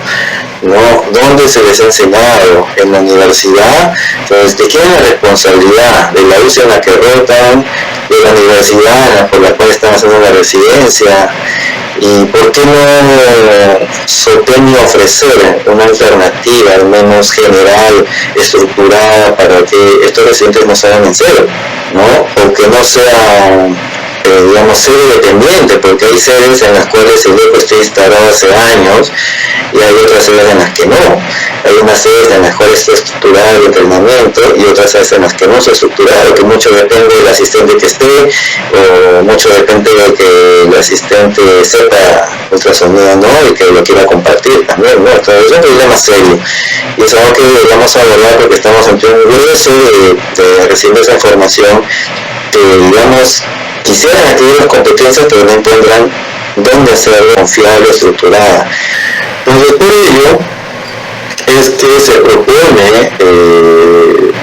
¿No? ¿Dónde se les ha enseñado? En la universidad. Entonces, ¿de quién es la responsabilidad? ¿De la UCI en la que rotan? ¿De la universidad por la cual están haciendo la residencia? ¿Y por qué no SOTEMI ofrecer una alternativa, al menos general, estructurada, para que estos residentes no salgan en cero, ¿no? O que no sea digamos, sede dependiente, porque hay sedes en las cuales el ECO está instalado hace años y hay otras sedes en las que no. Hay unas sedes en las cuales está estructurado el entrenamiento y otras sedes en las que no está estructurado, que mucho depende del asistente que esté, o mucho depende de que el asistente sepa ultrasonido, ¿no? Y que lo quiera compartir también, ¿no? Entonces es un problema serio y es algo que deberíamos abordar porque estamos ante un grueso de recibir esa información que, digamos, quisieran adquirir las competencias pero no encuentran dónde hacerlo confiable, estructurada. Entonces, por ello es que se propone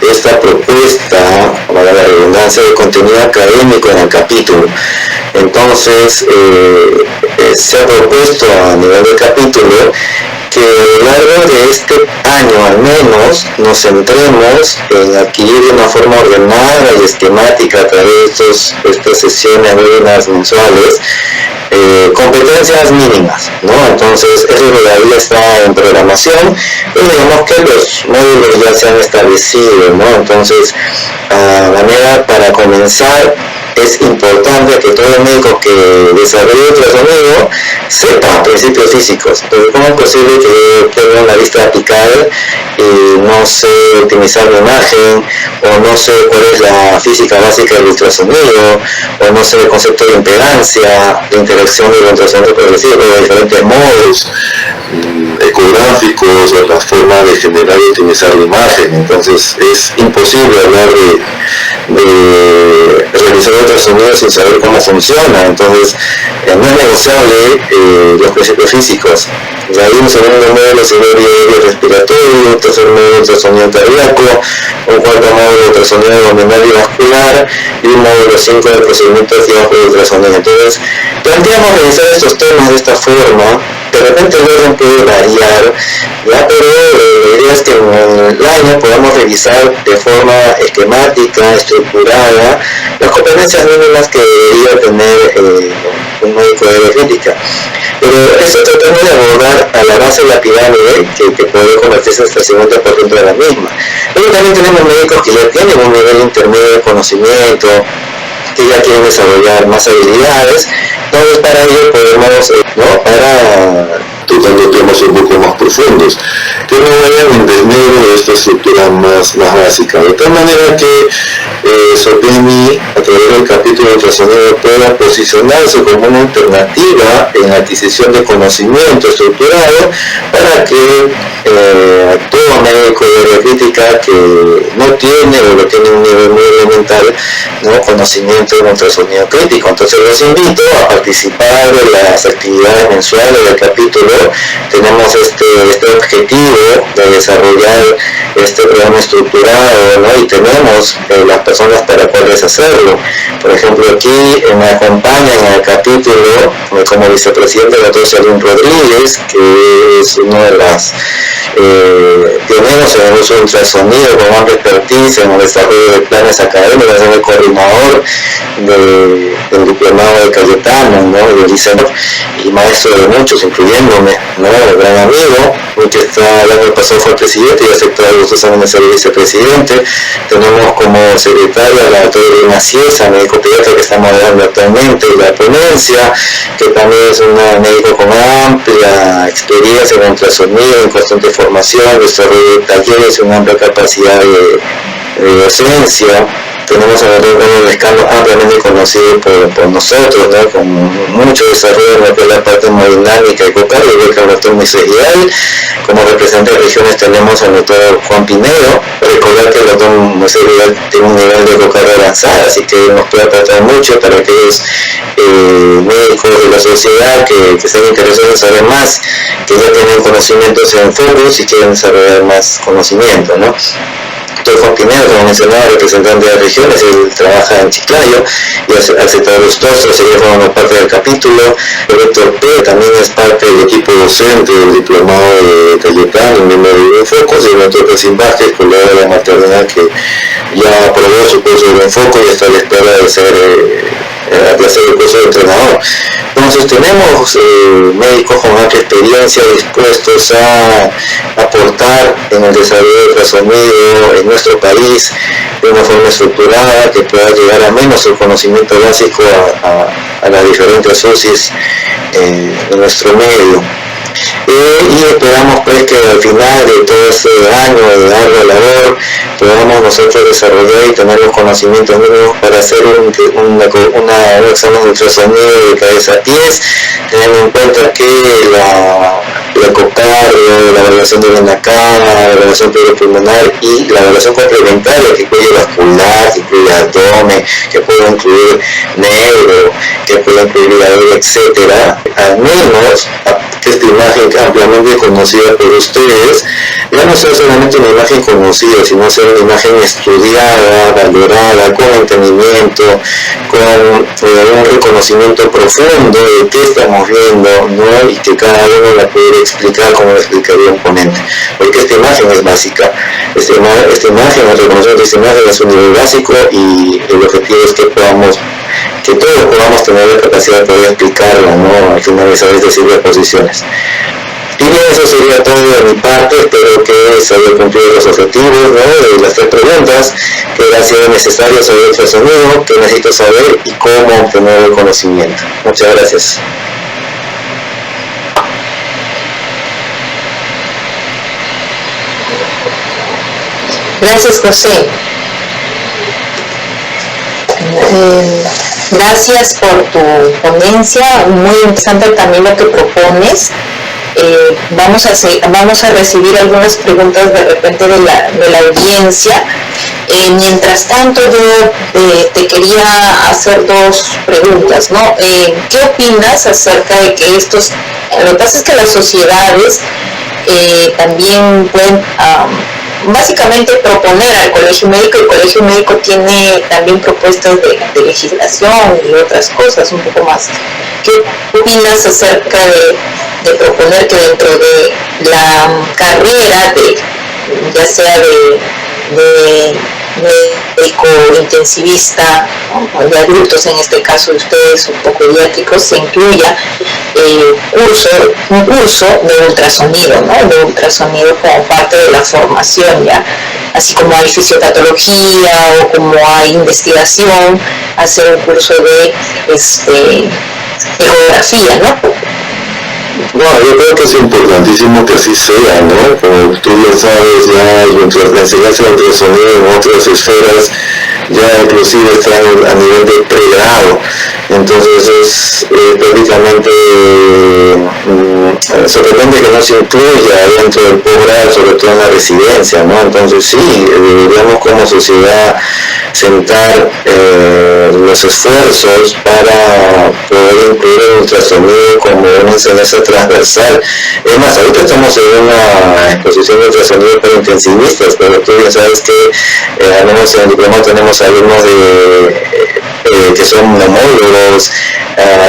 esta propuesta, para la redundancia, de contenido académico en el capítulo. Entonces, se ha propuesto a nivel del capítulo que a lo largo de este año al menos nos centremos en adquirir de una forma ordenada y esquemática a través de estas sesiones webinars mensuales competencias mínimas, ¿no? Entonces eso todavía está en programación y digamos que los módulos ya se han establecido, ¿no? Entonces manera para comenzar es importante que todo médico que desarrolle ultrasonido sepa principios físicos. Entonces, ¿cómo es posible que yo tenga una vista apical y no sé optimizar la imagen, o no sé cuál es la física básica del ultrasonido, o no sé el concepto de impedancia, de interacción del ultrasonido progresivo, de diferentes modos ecográficos, o la forma de generar y optimizar la imagen? Entonces es imposible hablar de realizar ultrasonido sin saber cómo funciona. Entonces no es negociable los principios físicos. De ahí un segundo módulo sería respiratorio, un tercer módulo ultrasonido cardíaco, un cuarto módulo ultrasonido abdominal y vascular, y un módulo 5 de procedimientos de ultrasonido. Entonces planteamos realizar estos temas de esta forma. De repente el orden puede variar, ¿ya? Pero la idea es que en el año podamos revisar de forma esquemática, estructurada, las competencias mínimas que debería tener un médico de crítica. Pero eso tratamos de abordar a la base de la pirámide, que puede convertirse hasta el 50% de la misma. Pero también tenemos médicos que ya tienen un nivel intermedio de conocimiento, que ya quieren desarrollar más habilidades. Entonces para ello podemos, tocando temas un poco más profundos, que no vayan en desmedro de esta estructura más básica, de tal manera que SOTEMI, a través del capítulo de ultrasonido, pueda posicionarse como una alternativa en la adquisición de conocimiento estructurado para que todo médico de crítica que no tiene o lo tiene un nivel muy elemental, ¿no?, conocimiento en ultrasonido crítico. Entonces los invito a participar de las actividades mensuales del capítulo. Tenemos este objetivo de desarrollar este programa estructurado, ¿no? Y tenemos las personas para poder hacerlo. Por ejemplo, aquí me acompañan en el capítulo como vicepresidente el doctor Salim Rodríguez, que es uno de las pioneros en el uso de ultrasonido, con amplia expertise en el desarrollo de planes académicos, es el coordinador del diplomado de Cayetano, ¿no?, del liceo, y maestro de muchos, incluyéndome, ¿no?, el gran amigo, que el año pasado fue presidente y aceptó los 2 años de ser vicepresidente. Tenemos como secretaria a la doctora Irina Ciesa, médico pediatra, que está moderando actualmente la ponencia, que también es una médico con amplia experiencia en ultrasonido, en constante formación, desarrollo de talleres, una amplia capacidad de docencia. tenemos a un escándalo ampliamente conocido por nosotros, ¿no? Con mucho desarrollo en lo que es la parte hemodinámica de COCAR, igual que el doctor Moisés Vidal. Como representante de regiones tenemos al doctor Juan Pinedo. Recordar que el doctor Moisés Vidal tiene un nivel de COCAR avanzado, así que nos puede aportar mucho para aquellos médicos de la sociedad que estén interesados en saber más, que ya tienen conocimientos en focus y quieren desarrollar más conocimiento, ¿no? Doctor Juan Pinedo, como mencionaba, representante de regiones, él trabaja en Chiclayo y al sector gustoso, seguía formando parte del capítulo. El doctor P también es parte del equipo docente del diplomado de Cayetano, miembro de Infocos, y el doctor Cassim Vázquez, colega de la maternidad, que ya aprobó su curso de Infocos y está a la espera de hacer el curso de entrenador. Entonces tenemos médicos con amplia experiencia dispuestos a aportar en el desarrollo del ultrasonido en nuestro país de una forma estructurada que pueda llegar a menos el conocimiento básico a las diferentes UCIs de nuestro medio. Y esperamos pues que al final de todo este año de ardua labor podamos nosotros desarrollar y tener los conocimientos mínimos para hacer un examen de ultrasonido de cabeza a pies, teniendo en cuenta que la ecocardio, la evaluación de vena cava, la evaluación pleuropulmonar y la evaluación complementaria que incluye vascular, que incluye abdomen, que puede incluir neuro, que puede incluir vida, etcétera, al menos esta imagen ampliamente conocida por ustedes, ya no sea solamente una imagen conocida, sino ser una imagen estudiada, valorada, con entendimiento, con un reconocimiento profundo de qué estamos viendo, ¿no? Y que cada uno la pudiera explicar como lo explicaría un ponente, porque esta imagen es básica, esta imagen, el reconocimiento de esta imagen es un nivel básico y el objetivo es que todos podamos tener la capacidad de poder explicarlo, ¿no? Al finalizar estas exposiciones. Y bien, eso sería todo de mi parte. Espero que se hayan cumplido los objetivos, ¿no? De las 3 preguntas, que ha sido necesario saber el ultrasonido, que necesito saber y cómo obtener el conocimiento. Muchas gracias. Gracias, José. Gracias por tu ponencia, muy interesante también lo que propones. Vamos a recibir algunas preguntas de repente de la audiencia. Mientras tanto, yo te quería hacer 2 preguntas, ¿no? ¿Qué opinas acerca de que lo que pasa es que las sociedades también pueden básicamente proponer al Colegio Médico? El Colegio Médico tiene también propuestas de legislación y otras cosas un poco más. ¿Qué opinas acerca de proponer que dentro de la carrera ya sea de médico intensivista, ¿no? De adultos, en este caso de ustedes, un poco pediátricos, se incluya un curso de ultrasonido, ¿no? De ultrasonido como parte de la formación, ya, así como hay fisiopatología o como hay investigación, hacer un curso de ecografía, ¿no? No, yo creo que es importantísimo que así sea, ¿no? Como tú ya sabes, ya la enseñanza del ultrasonido en otras esferas ya inclusive están a nivel de pregrado, entonces es prácticamente sorprendente que no se incluya dentro del posgrado, sobre todo en la residencia, ¿no? Entonces sí, deberíamos como sociedad sentar los esfuerzos para poder incluir el ultrasonido como una enseñanza transversal. Es más, ahorita estamos en una exposición de ultrasonido para intensivistas, pero tú ya sabes que al menos en el diploma tenemos alumnos que son neumólogos,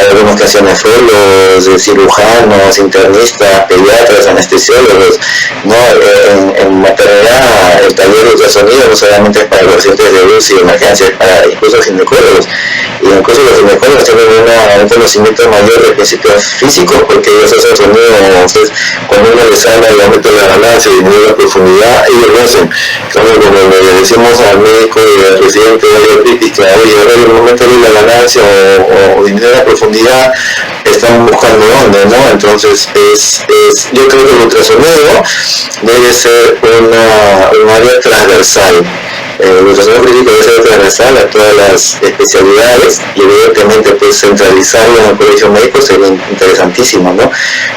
algunos que hacen nefrólogos, cirujanos, internistas, pediatras, anestesiólogos, ¿no? En maternidad el taller de ultrasonido no solamente es para los pacientes de UCI y emergencia, es para incluso ginecólogos, y incluso los ginecólogos tienen un conocimiento mayor de principios físicos, porque ellos hacen sonido, entonces cuando uno les habla del aumento de la ganancia y de la profundidad, ellos lo hacen. Cuando le decimos al médico y al residente de área crítica, oye, ahora en el momento de la ganancia o disminuir la profundidad, están buscando dónde, ¿no? Entonces yo creo que el ultrasonido debe ser un área transversal, el ultrasonido crítico debe ser transversal a todas las especialidades y evidentemente pues centralizarlo en el colegio médico sería interesantísimo, ¿no?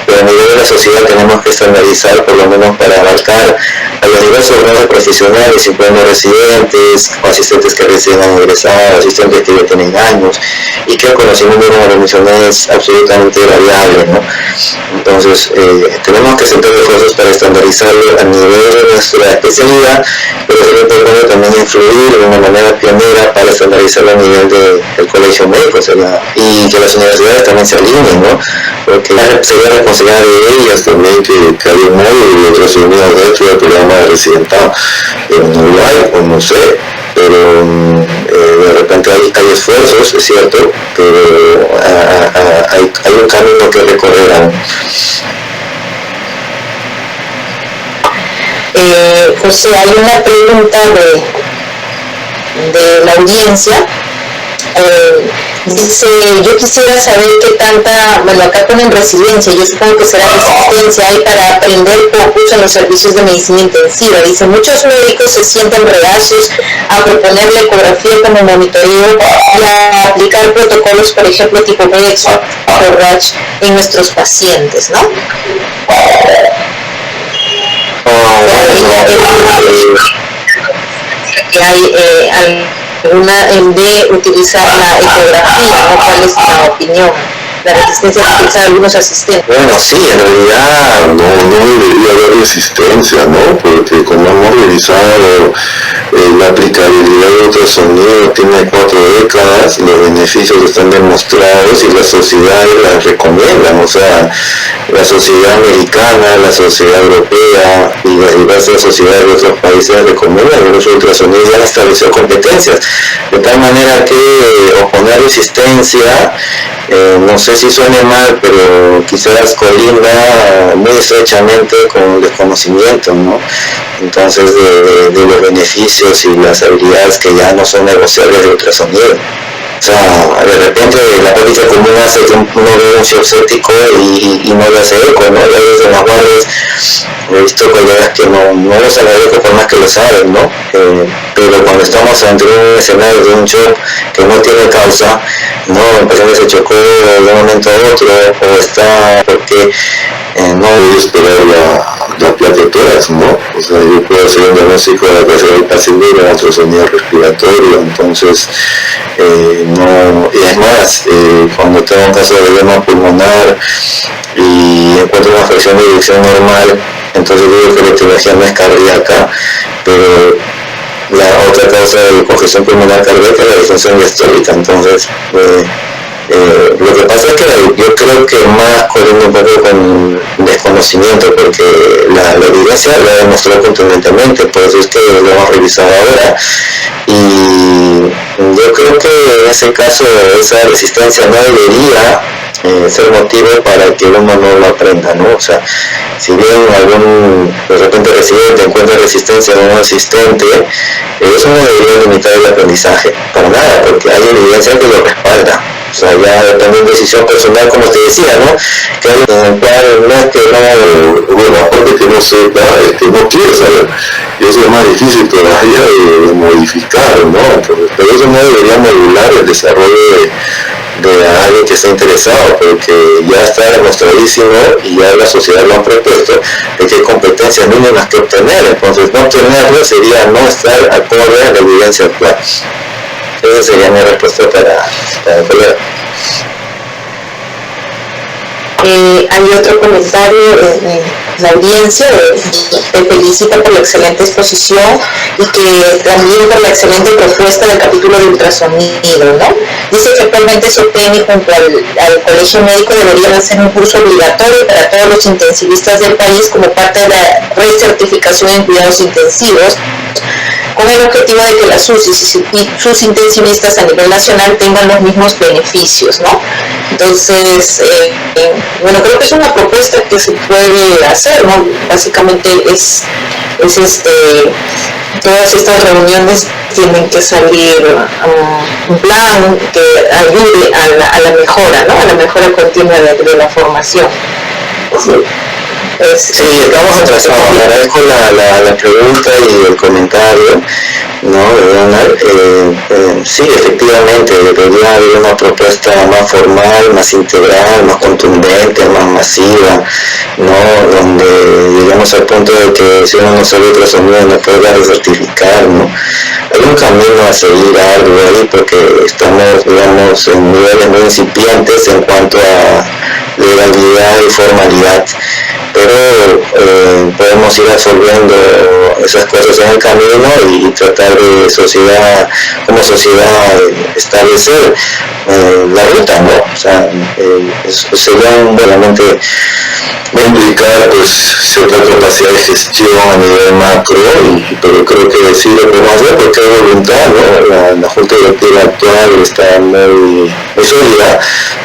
Pero a nivel de la sociedad tenemos que estandarizar por lo menos para abarcar a los diversos grados profesionales, incluyendo residentes, asistentes que recién han egresado, asistentes que ya tienen años, y que el conocimiento, como lo mencioné, es absolutamente variable, ¿no? Entonces, tenemos que centrar esfuerzos para estandarizarlo a nivel de nuestra especialidad, pero es importante también influir de una manera pionera para estandarizarlo a nivel del colegio médico, y que las universidades también se alineen, ¿no? Porque sería responsabilidad de ellas también que haya un módulo de ultrasonido dentro del programa de residentado. No lo hay, o no sé, pero de repente hay esfuerzos, es cierto, pero hay un camino que recorrer aún. José, hay una pregunta de la audiencia. Dice, yo quisiera saber qué tanta, bueno, acá ponen resiliencia, yo supongo que será resistencia hay para aprender pocos en los servicios de medicina intensiva. Dice, muchos médicos se sienten reacios a proponer la ecografía como monitoreo y a aplicar protocolos, por ejemplo, tipo BEX o RACH en nuestros pacientes, ¿no? Que hay alguna de utilizar la ecografía, ¿no? ¿Cuál es la opinión? La resistencia de utilizar algunos asistentes. Bueno, sí, en realidad no debería haber resistencia, ¿no? Porque como hemos revisado, la aplicabilidad de ultrasonido tiene 4 décadas, los beneficios están demostrados y las sociedades las recomiendan, o sea, la sociedad americana, la sociedad europea y las diversas sociedades de otros países recomiendan el uso de ultrasonido y han establecido competencias, de tal manera que oponer resistencia, no sé si suene mal, pero quizás colinda muy estrechamente con el desconocimiento, ¿no? Entonces de los beneficios y las habilidades que ya no son negociables de ultrasonido. O sea, de repente la práctica común hace que uno ve un shock séptico y no le hace eco, ¿no? Y a veces en las guardias he visto colegas que no los agradezco por más que lo saben, ¿no? Pero cuando estamos ante un escenario de un shock que no tiene causa, ¿no? El paciente se chocó de un momento a otro o está porque no voy a esperar la placa de tórax, ¿no? O sea, yo puedo hacer un diagnóstico de la cabeza del paciente y un ultrasonido respiratorio, entonces no, y es más, cuando tengo un caso de edema pulmonar y encuentro una fracción de eyección normal, entonces digo que la etiología no es cardíaca, pero la otra causa de congestión pulmonar cardíaca es la disfunción diastólica. Entonces lo que pasa es que yo creo que más corriendo un poco con desconocimiento, porque la evidencia lo ha demostrado contundentemente, por eso es que lo hemos revisado ahora, y yo creo que en ese caso esa resistencia no debería ser motivo para que uno no lo aprenda, ¿no? O sea, si bien algún de repente residente encuentra resistencia en un asistente, eso no debería limitar el aprendizaje, para nada, porque hay evidencia que lo respalda. O sea, ya depende de decisión personal, como te decía, ¿no? Que hay en el cual no es que no, bueno, aparte que no sepa, no quiere saber, y eso es más difícil todavía de modificar, ¿no? Pero eso no debería modular el desarrollo de alguien que está interesado, porque ya está demostradísimo y ya la sociedad lo ha propuesto de que hay competencias mínimas que obtener, entonces no obtenerlo sería no estar acorde a la evidencia actual. Esa sería mi respuesta para el colega. Hay otro comentario de la audiencia, te felicita por la excelente exposición y que también por la excelente propuesta del capítulo de ultrasonido, ¿no? Dice que actualmente SOPEMI junto al Colegio Médico deberían hacer un curso obligatorio para todos los intensivistas del país como parte de la recertificación en cuidados intensivos, con el objetivo de que las UCIs y sus intensivistas a nivel nacional tengan los mismos beneficios, ¿no? Entonces, bueno, creo que es una propuesta que se puede hacer, ¿no? Básicamente es todas estas reuniones tienen que salir un plan que ayude a la mejora, ¿no? A la mejora continua de la formación. Sí, estamos atrasados. Agradezco la pregunta y el comentario, ¿no? De Donald, sí, efectivamente, debería haber una propuesta más formal, más integral, más contundente, más masiva, ¿no? Donde llegamos al punto de que si uno no sabe ultrasonido no puede dar certificar, ¿no? Hay un camino a seguir algo ahí porque estamos, digamos, en niveles muy incipientes en cuanto a legalidad y formalidad, pero podemos ir absorbiendo esas cosas en el camino y tratar de como sociedad establecer la ruta, ¿no? O sea, sería realmente va a implicar pues cierta capacidad de gestión a nivel macro, pero creo que sí lo podemos hacer porque hay voluntad, ¿no? La Junta Directiva actual está muy sólida,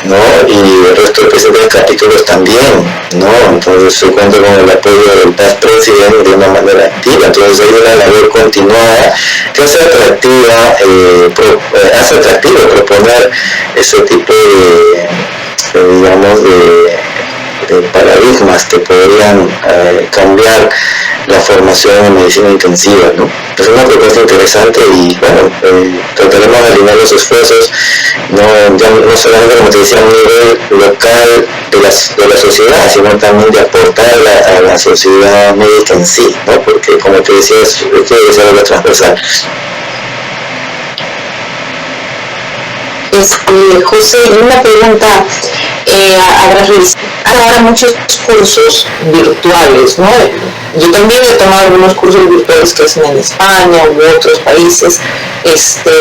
¿no? Y el resto de presidentes capítulos también, ¿no? Entonces se cuenta con el apoyo del past president de una manera activa, entonces hay una labor continuada que hace atractivo proponer ese tipo de digamos, de paradigmas que podrían cambiar la formación en medicina intensiva, ¿no? Es una propuesta interesante y bueno, trataremos de alinear los esfuerzos, no solamente, como te decía, a un nivel local de la sociedad, sino también de aportar a la sociedad médica en sí, ¿no? Porque como te decía, esto debe ser algo transversal. José, una pregunta, habrás revisado ahora muchos cursos virtuales, ¿no? Yo también he tomado algunos cursos virtuales que hacen en España u otros países,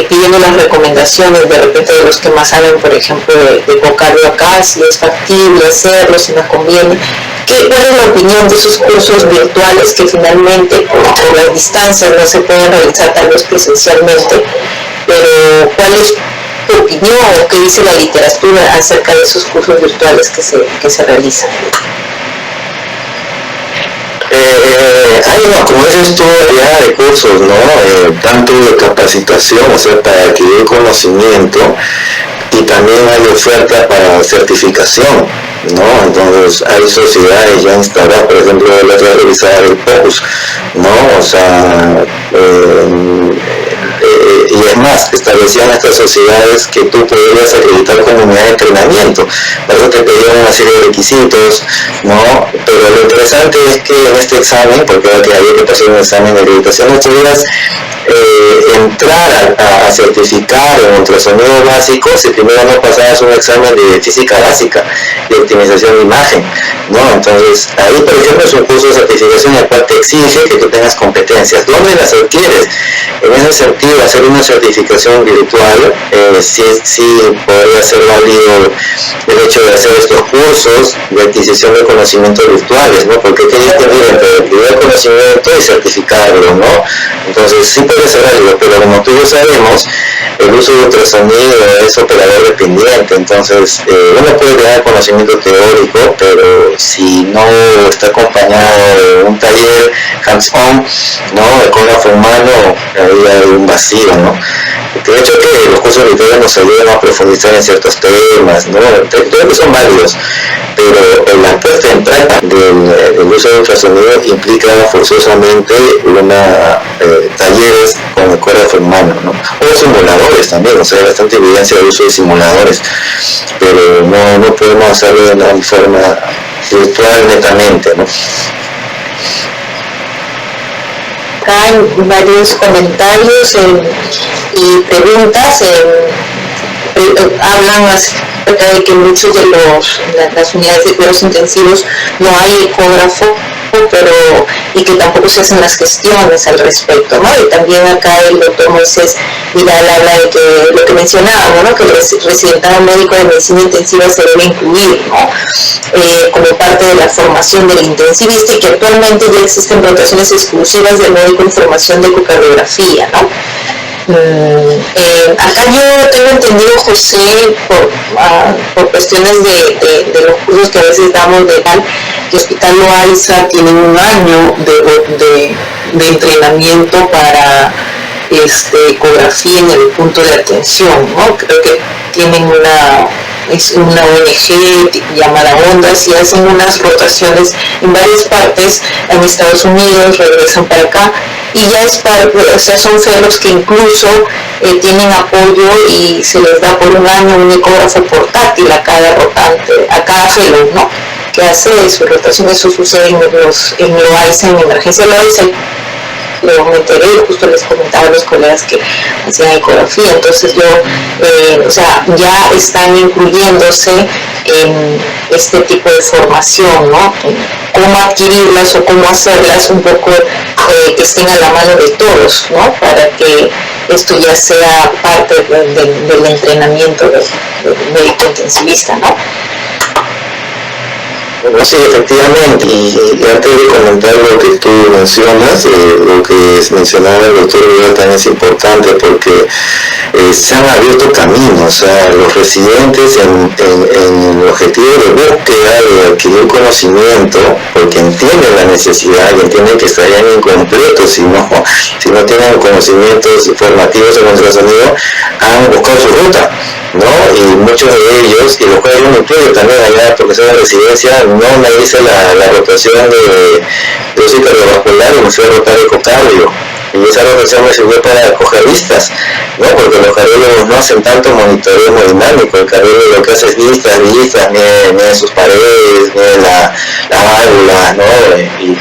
pidiendo las recomendaciones de repente de los que más saben, por ejemplo, de cocardio acá, si es factible hacerlo, si nos conviene. ¿Cuál es la opinión de esos cursos virtuales que finalmente por las distancias no se pueden realizar tal vez presencialmente? Pero ¿cuál es tu opinión o qué dice la literatura acerca de esos cursos virtuales que se realizan? Hay como dices tú, ya de cursos, ¿no? Tanto de capacitación, o sea, para adquirir conocimiento, y también hay oferta para certificación, ¿no? Entonces hay sociedades ya instaladas, por ejemplo, la otra revisada del POCUS, ¿no? O sea, y es más, establecían estas sociedades que tú podrías acreditar como unidad de entrenamiento. Por eso te pedían una serie de requisitos, ¿no? Pero lo interesante es que en este examen, porque había que pasar un examen de acreditación, no podías entrar a certificar en ultrasonido básico si primero no pasabas un examen de física básica de optimización de imagen, ¿no? Entonces ahí, por ejemplo, es un curso de certificación en el cual te exige que tú tengas competencias. ¿Dónde las adquieres? En ese sentido, hacer una certificación virtual sí podría ser válido el hecho de hacer estos cursos de adquisición de conocimientos virtuales, ¿no? Porque hay que distinguir entre adquirir conocimiento y certificarlo, ¿no? Entonces sí puede ser válido, pero como tú y yo sabemos, el uso de ultrasonido es operador dependiente, entonces uno puede tener conocimiento teórico, pero si no está acompañado de un taller hands-on, ¿no? De ecógrafo humano, ahí hay un vacío, ¿no? De hecho que los cursos virtuales nos ayudan a profundizar en ciertos temas, ¿no? Creo que son válidos, pero la puesta en práctica del uso de ultrasonido implica forzosamente talleres con el ecógrafo humano, ¿no? O simuladores también, o sea, hay bastante evidencia del uso de simuladores, pero no podemos hacerlo de una forma virtual netamente, ¿no? Acá hay varios comentarios y preguntas hablan acerca de que muchos de las unidades de cuidados intensivos no hay ecógrafo, y que tampoco se hacen las gestiones al respecto, ¿no? Y también acá el doctor Moisés Vidal habla de que lo que mencionábamos, ¿no? Que el residentado médico de medicina intensiva se debe incluir, ¿no? Como parte de la formación del intensivista, y que actualmente ya existen rotaciones exclusivas del médico en formación de ecocardiografía, ¿no? Acá yo tengo entendido, José, por cuestiones de los cursos que a veces damos de tal, que Hospital Loaiza tiene un año de entrenamiento para ecografía en el punto de atención, ¿no? Creo que tienen una ONG llamada Ondas y hacen unas rotaciones en varias partes, en Estados Unidos, regresan para acá, y ya es parte, o sea, son fellows que incluso tienen apoyo y se les da por un año un ecógrafo portátil a cada rotante, a cada fellow, ¿no? Que hace su rotación. Eso sucede en Loaiza, en emergencia Loaiza. Luego me enteré y justo les comentaba a los colegas que hacían ecografía. Entonces o sea, ya están incluyéndose en este tipo de formación, ¿no? Cómo adquirirlas o cómo hacerlas un poco que estén a la mano de todos, ¿no? Para que esto ya sea parte del entrenamiento del médico intensivista, ¿no? Bueno, sí, efectivamente, y antes de comentar lo que tú mencionas, lo que mencionaba el doctor Vidal también es importante porque se han abierto caminos, o sea, los residentes en el objetivo de búsqueda de adquirir conocimiento, porque entienden la necesidad y entienden que estarían incompletos si no tienen conocimientos formativos en ultrasonido, han buscado su ruta, ¿no? Y muchos de ellos, y los cuales yo me incluyo también allá porque soy de residencia, no me hice la rotación de dosis cardiovascular y me fui a rotar ecocardio. Y esa rotación me sirvió para coger vistas, ¿no? Porque los cardiólogos no hacen tanto monitoreo hemodinámico. El cardiólogo lo que hace es vistas, mide sus paredes, mide la válvula, ¿no?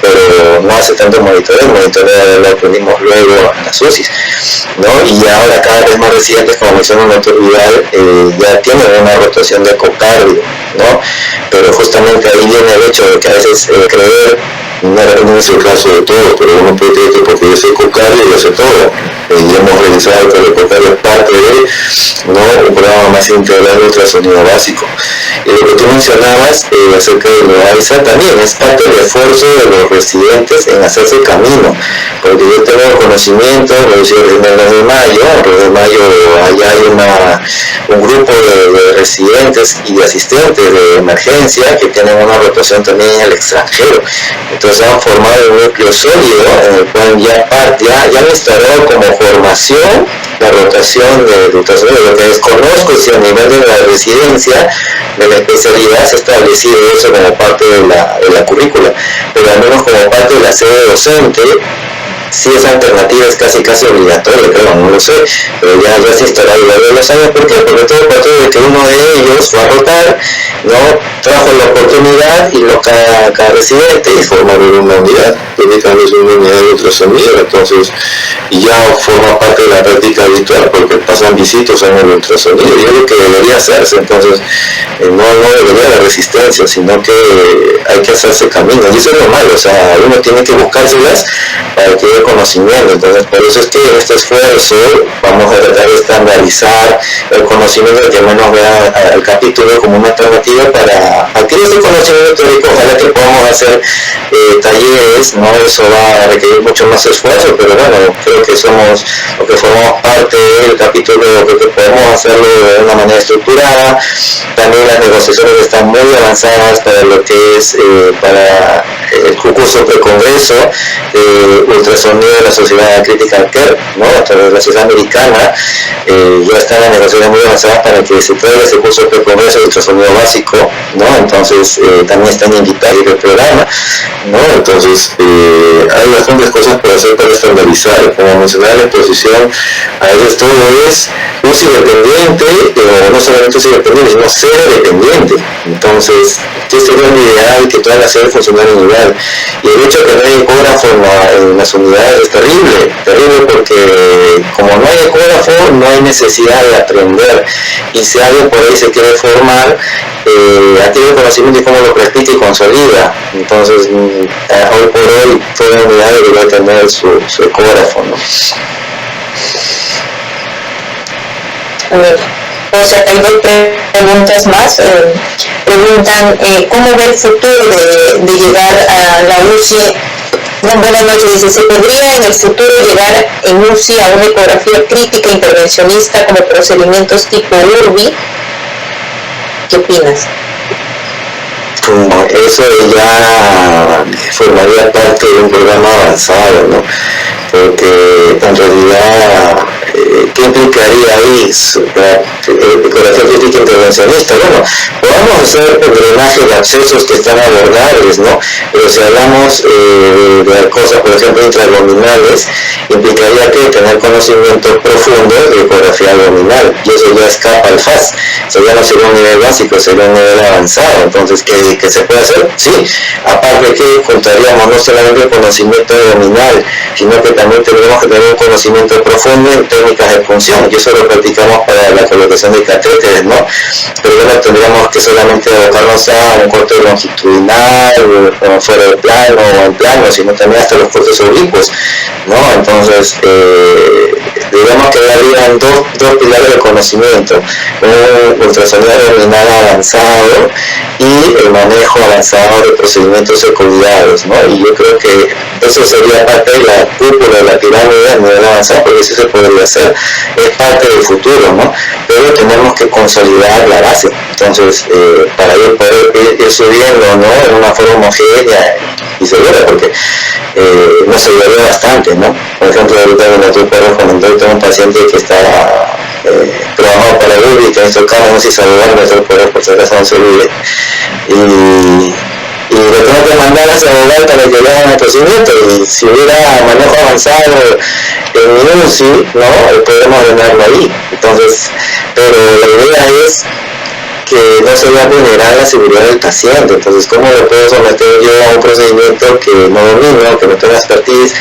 Pero no hace tanto monitoreo. El monitoreo lo aprendimos luego en las UCIs, ¿no? Y ahora cada vez más recientes, como mencionó el doctor Vidal, ya tienen una rotación de ecocardio, ¿no? Pero justamente ahí viene el hecho de que a veces creer, no es el caso de todos, pero uno puede creer que porque yo soy ecocardio yo sé todo. Y hemos revisado que el ecocardio es parte de, ¿no?, un programa más integral de ultrasonido básico. Y lo que tú mencionabas acerca de Loaiza también es parte del esfuerzo de los residentes en hacerse camino, porque yo tengo conocimiento, lo decía en el 2 de mayo, allá hay un grupo de residentes y de asistentes de emergencia que tienen una rotación también en el extranjero. Entonces han formado un núcleo sólido en el cual ya han instalado como formación la rotación de ultrasonido. Lo que desconozco si a nivel de la residencia, de la especialidad, se ha establecido eso como parte de la currícula, pero al menos como parte de la sede docente, sí, esa alternativa es casi obligatoria, creo, no lo sé, pero ya se instaló a lo largo de los años. ¿Por qué? Porque todo parte de que uno de ellos fue a rotar, ¿no? Trajo la oportunidad y cada residente y formaron una unidad, técnicamente una unidad de ultrasonido, entonces, y ya forma parte de la práctica habitual porque pasan visitas en el ultrasonido, y es lo que debería hacerse. Entonces no debería haber resistencia, sino que hay que hacerse camino, y eso es lo malo, o sea, uno tiene que buscárselas para adquirir conocimiento. Entonces por eso es que en este esfuerzo vamos a tratar de estandarizar el conocimiento, que al menos vea al capítulo como una alternativa para adquirir ese conocimiento teórico. Ojalá que podamos hacer talleres, ¿no? Eso va a requerir mucho más esfuerzo, pero bueno, creo que somos, o que formamos parte del capítulo, creo que podemos hacerlo de una manera estructurada. También las negociaciones están muy avanzadas para lo que es para el concurso precongreso ultrasonido de la Sociedad Critical Care, ¿no? A través de la Sociedad Americana, ya están las negociaciones muy avanzadas para que se traiga ese curso precongreso de ultrasonido básico, ¿no? Entonces también están invitados el programa, ¿no? Entonces hay bastantes cosas por hacer para estandarizar. Como mencionaba en la exposición, a veces todo es UCI dependiente, no solamente UCI dependiente, sino sede dependiente. Entonces, este es el ideal, que todas las sedes funcionaran igual. Y el hecho de que no hay ecógrafo en las unidades es terrible, porque como no hay ecógrafo, no hay necesidad de aprender. Y si alguien por ahí se quiere formar, adquiere conocimiento de cómo lo practica y consolida. Entonces, hoy por hoy, toda unidad debería tener su ecógrafo, ¿no? A ver, o sea, tengo preguntas más. Preguntan, ¿cómo ve el futuro de llegar a la UCI? Buenas noches, dice, ¿se podría en el futuro llegar en UCI a una ecografía crítica intervencionista como procedimientos tipo URBI? ¿Qué opinas? Eso ya formaría parte de un programa avanzado, ¿no? Porque en realidad, ¿qué implicaría ahí? ecografía crítica intervencionista. Bueno, podemos hacer drenaje de accesos que están abordables, ¿no? Pero si hablamos de cosas, por ejemplo, intraabdominales, implicaría que tener conocimiento profundo de ecografía abdominal, y eso ya escapa al FAS. Eso ya no sería un nivel básico, sería un nivel avanzado. Entonces, ¿qué se puede hacer? Sí, aparte que juntaríamos no solamente el conocimiento abdominal, sino que también tendríamos que tener un conocimiento profundo en técnicas de punción, y eso lo practicamos para la colocación de catéteres, ¿no? Pero bueno, tendríamos que solamente abocarnos a un corte longitudinal, o fuera de plano, o en plano, sino también hasta los cortes oblicuos, ¿no? Entonces, digamos que habrían dos pilares de conocimiento: un ultrasonido abdominal avanzado y el manejo avanzado de procedimientos secundarios, ¿no? Y yo creo que eso sería parte de la cúpula de la pirámide a nivel avanzado, porque eso se podría hacer, es parte del futuro, ¿no? Pero tenemos que consolidar la base. Entonces, para poder ir subiendo, ¿no?, de una forma homogénea y segura, porque nos ayudaría bastante, ¿no? Por ejemplo, ahorita en el cuando tengo un paciente que está programado para UBI, que en estos casos no sé si saludar nuestro poder, por si acaso no se olvide, y le tengo que mandar a saludar para que le hagan el procedimiento, y si hubiera manejo avanzado en mi UCI, ¿no?, podemos ordenarlo ahí. Entonces, pero la idea es que no se va a vulnerar la seguridad del paciente. Entonces, ¿cómo lo puedo someter yo a un procedimiento que no domino, que no tenga expertise,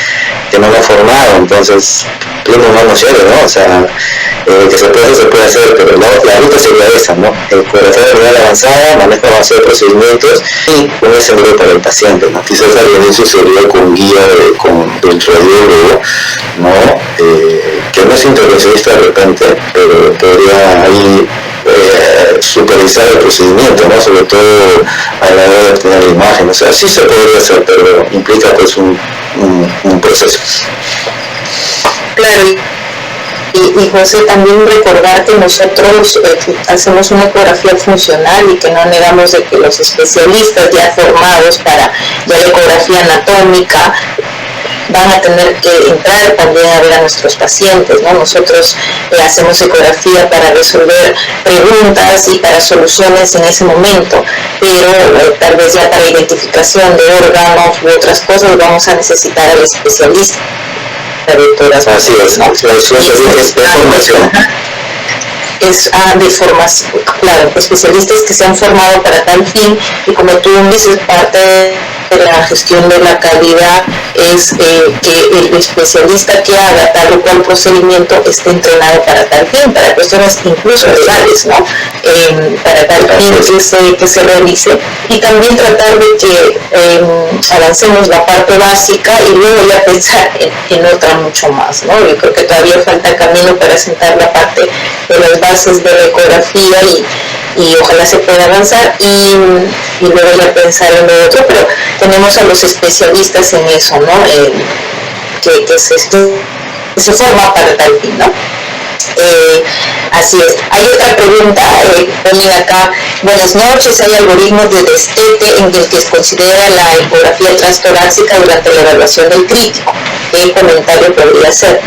que no me ha formado? Entonces, primo no chévere, ¿no? O sea, que se puede hacer, pero la ruta sería esa, ¿no? Ecografía de nivel avanzada, manejo avanzado de procedimientos y un seguro para el paciente, ¿no? Quizás al inicio sería con guía del radiólogo, ¿no? Que no es intervencionista de repente, pero podría ahí supervisar el procedimiento, ¿no? Sobre todo a la hora de obtener la imagen. O sea, sí se podría hacer, pero implica pues un proceso. Claro, y José, también recordar que nosotros hacemos una ecografía funcional y que no negamos de que los especialistas ya formados para ya la ecografía anatómica van a tener que entrar también a ver a nuestros pacientes, ¿no? Nosotros hacemos ecografía para resolver preguntas y para soluciones en ese momento, pero tal vez ya para identificación de órganos u otras cosas vamos a necesitar al especialista. Así es, ¿no? Es formación. Es de formación, claro, especialistas que se han formado para tal fin, y como tú dices, parte de la gestión de la calidad es que el especialista que haga tal o cual procedimiento esté entrenado para tal fin, para cuestiones incluso legales, ¿no? Para tal fin que se realice, y también tratar de que avancemos la parte básica y luego ya pensar en otra mucho más, ¿no? Yo creo que todavía falta camino para sentar la parte de las bases de la ecografía y ojalá se pueda avanzar y luego ya pensar en lo otro, pero tenemos a los especialistas en eso, ¿no? Que se forma para tal fin, ¿no? Así es. Hay otra pregunta, ponen acá: buenas noches, ¿hay algoritmos de destete en el que se considera la ecografía transtorácica durante la evaluación del crítico? ¿Qué comentario podría hacer?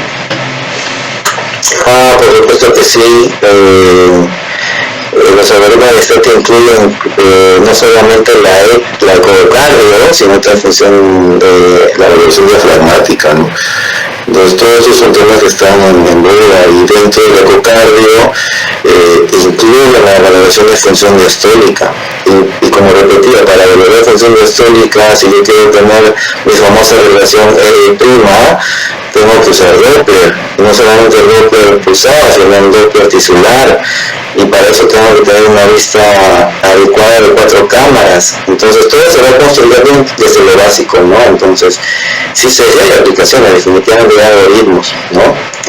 Por supuesto que sí. Los algoritmos de destete incluyen no solamente la ecocardio, sino también en función de la evaluación diafragmática, ¿no? Entonces todos esos son temas que están en boga, y dentro del ecocardio incluyen la valoración de función diastólica, y como repetía, para valorar función diastólica, si yo quiero tener mi famosa relación prima, tengo que usar Doppler, y no solamente el Doppler pulsado, sino el Doppler tisular, y para eso tengo que tener una vista adecuada de 4 cámaras. Entonces todo se va construyendo desde lo básico, ¿no? Entonces sí hay aplicaciones, definitivamente hay algoritmos, ¿no?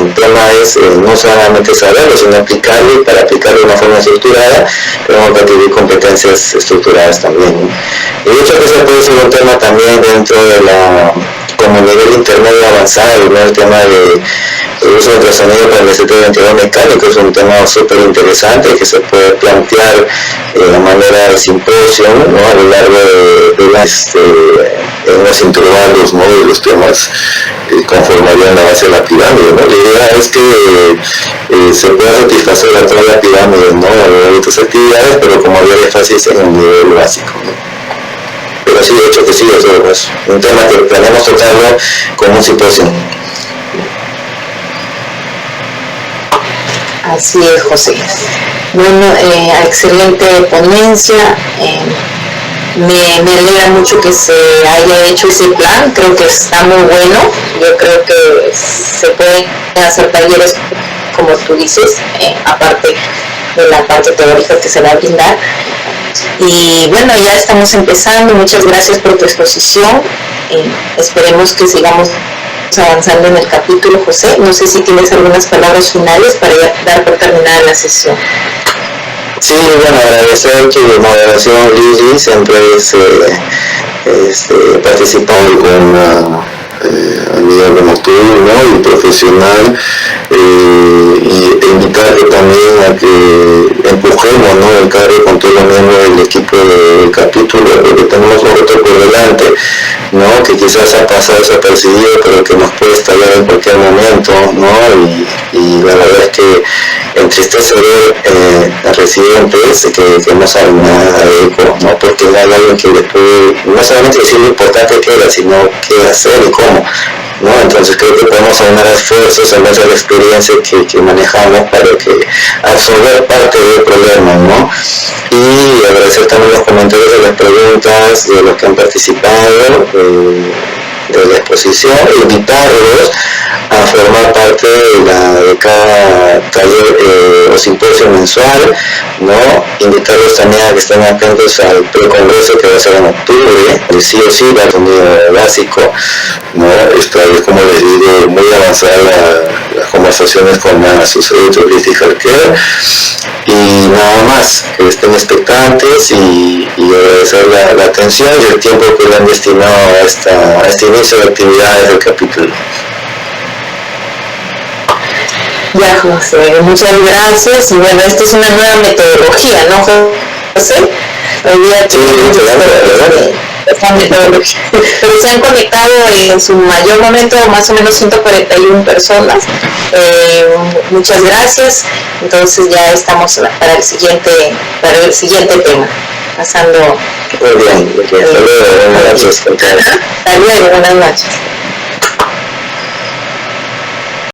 El tema es no solamente saberlo, sino aplicarlo, y para aplicarlo de una forma estructurada tenemos que adquirir competencias estructuradas también, ¿no? Y de hecho que ese puede ser un tema también dentro de la como nivel intermedio avanzado, ¿no? El tema de uso de ultrasonido para el ventilador mecánico es un tema súper interesante que se puede plantear de manera de simposio, ¿no? A lo largo de los intervalos, ¿no? De los temas que conformarían la base de la pirámide, ¿no? La idea es que se pueda satisfacer a toda la pirámide, ¿no? De otras actividades, pero como había énfasis en el nivel básico, ¿no? Pero sí, de hecho que sí, eso es un tema que planeamos tratarlo como un simposio. Así es, José. Bueno, excelente ponencia. Me alegra mucho que se haya hecho ese plan, creo que está muy bueno. Yo creo que se pueden hacer talleres, como tú dices, aparte de la parte teórica que se va a brindar. Y bueno, ya estamos empezando. Muchas gracias por tu exposición. Esperemos que sigamos avanzando en el capítulo, José. No sé si tienes algunas palabras finales para dar por terminada la sesión. Sí, bueno, agradecer tu moderación, Lili, siempre participando con amiga como tú, ¿no? Y profesional, y invitarte también a que empujemos, ¿no? El cargo con todos los miembros del equipo del capítulo, porque tenemos un reto por delante, ¿no? Que quizás ha pasado desapercibido, pero que nos puede estallar en cualquier momento, ¿no? Y la verdad es que entristece ver a residentes que no saben nada de ECO, ¿no? Porque no hay alguien que les puede no solamente decir lo importante que era, sino qué hacer y cómo, ¿no? Entonces creo que podemos aunar esfuerzos en base a la experiencia que manejamos para que absorber parte del problema, ¿no? Y agradecer también los comentarios de las preguntas de los que han participado de la exposición, invitarlos a formar parte de cada taller o simposio mensual, ¿no? Invitarlos también a que estén atentos al precongreso que va a ser en octubre, el sí o sí, el contenido básico, ¿no? Está, como les digo, muy avanzada las conversaciones con la Sociedad Holistic Healthcare, y nada más, que estén expectantes y agradecer la atención y el tiempo que le han destinado a este inicio de actividades del capítulo. Ya, José, muchas gracias. Y bueno, esta es una nueva metodología, ¿no, José? Hoy día sí, esta metodología. Pero se han conectado en su mayor momento más o menos 141 personas. Muchas gracias. Entonces ya estamos para el siguiente tema. Pasando. Muy bien, hasta luego, buenas noches. Hasta luego, buenas noches.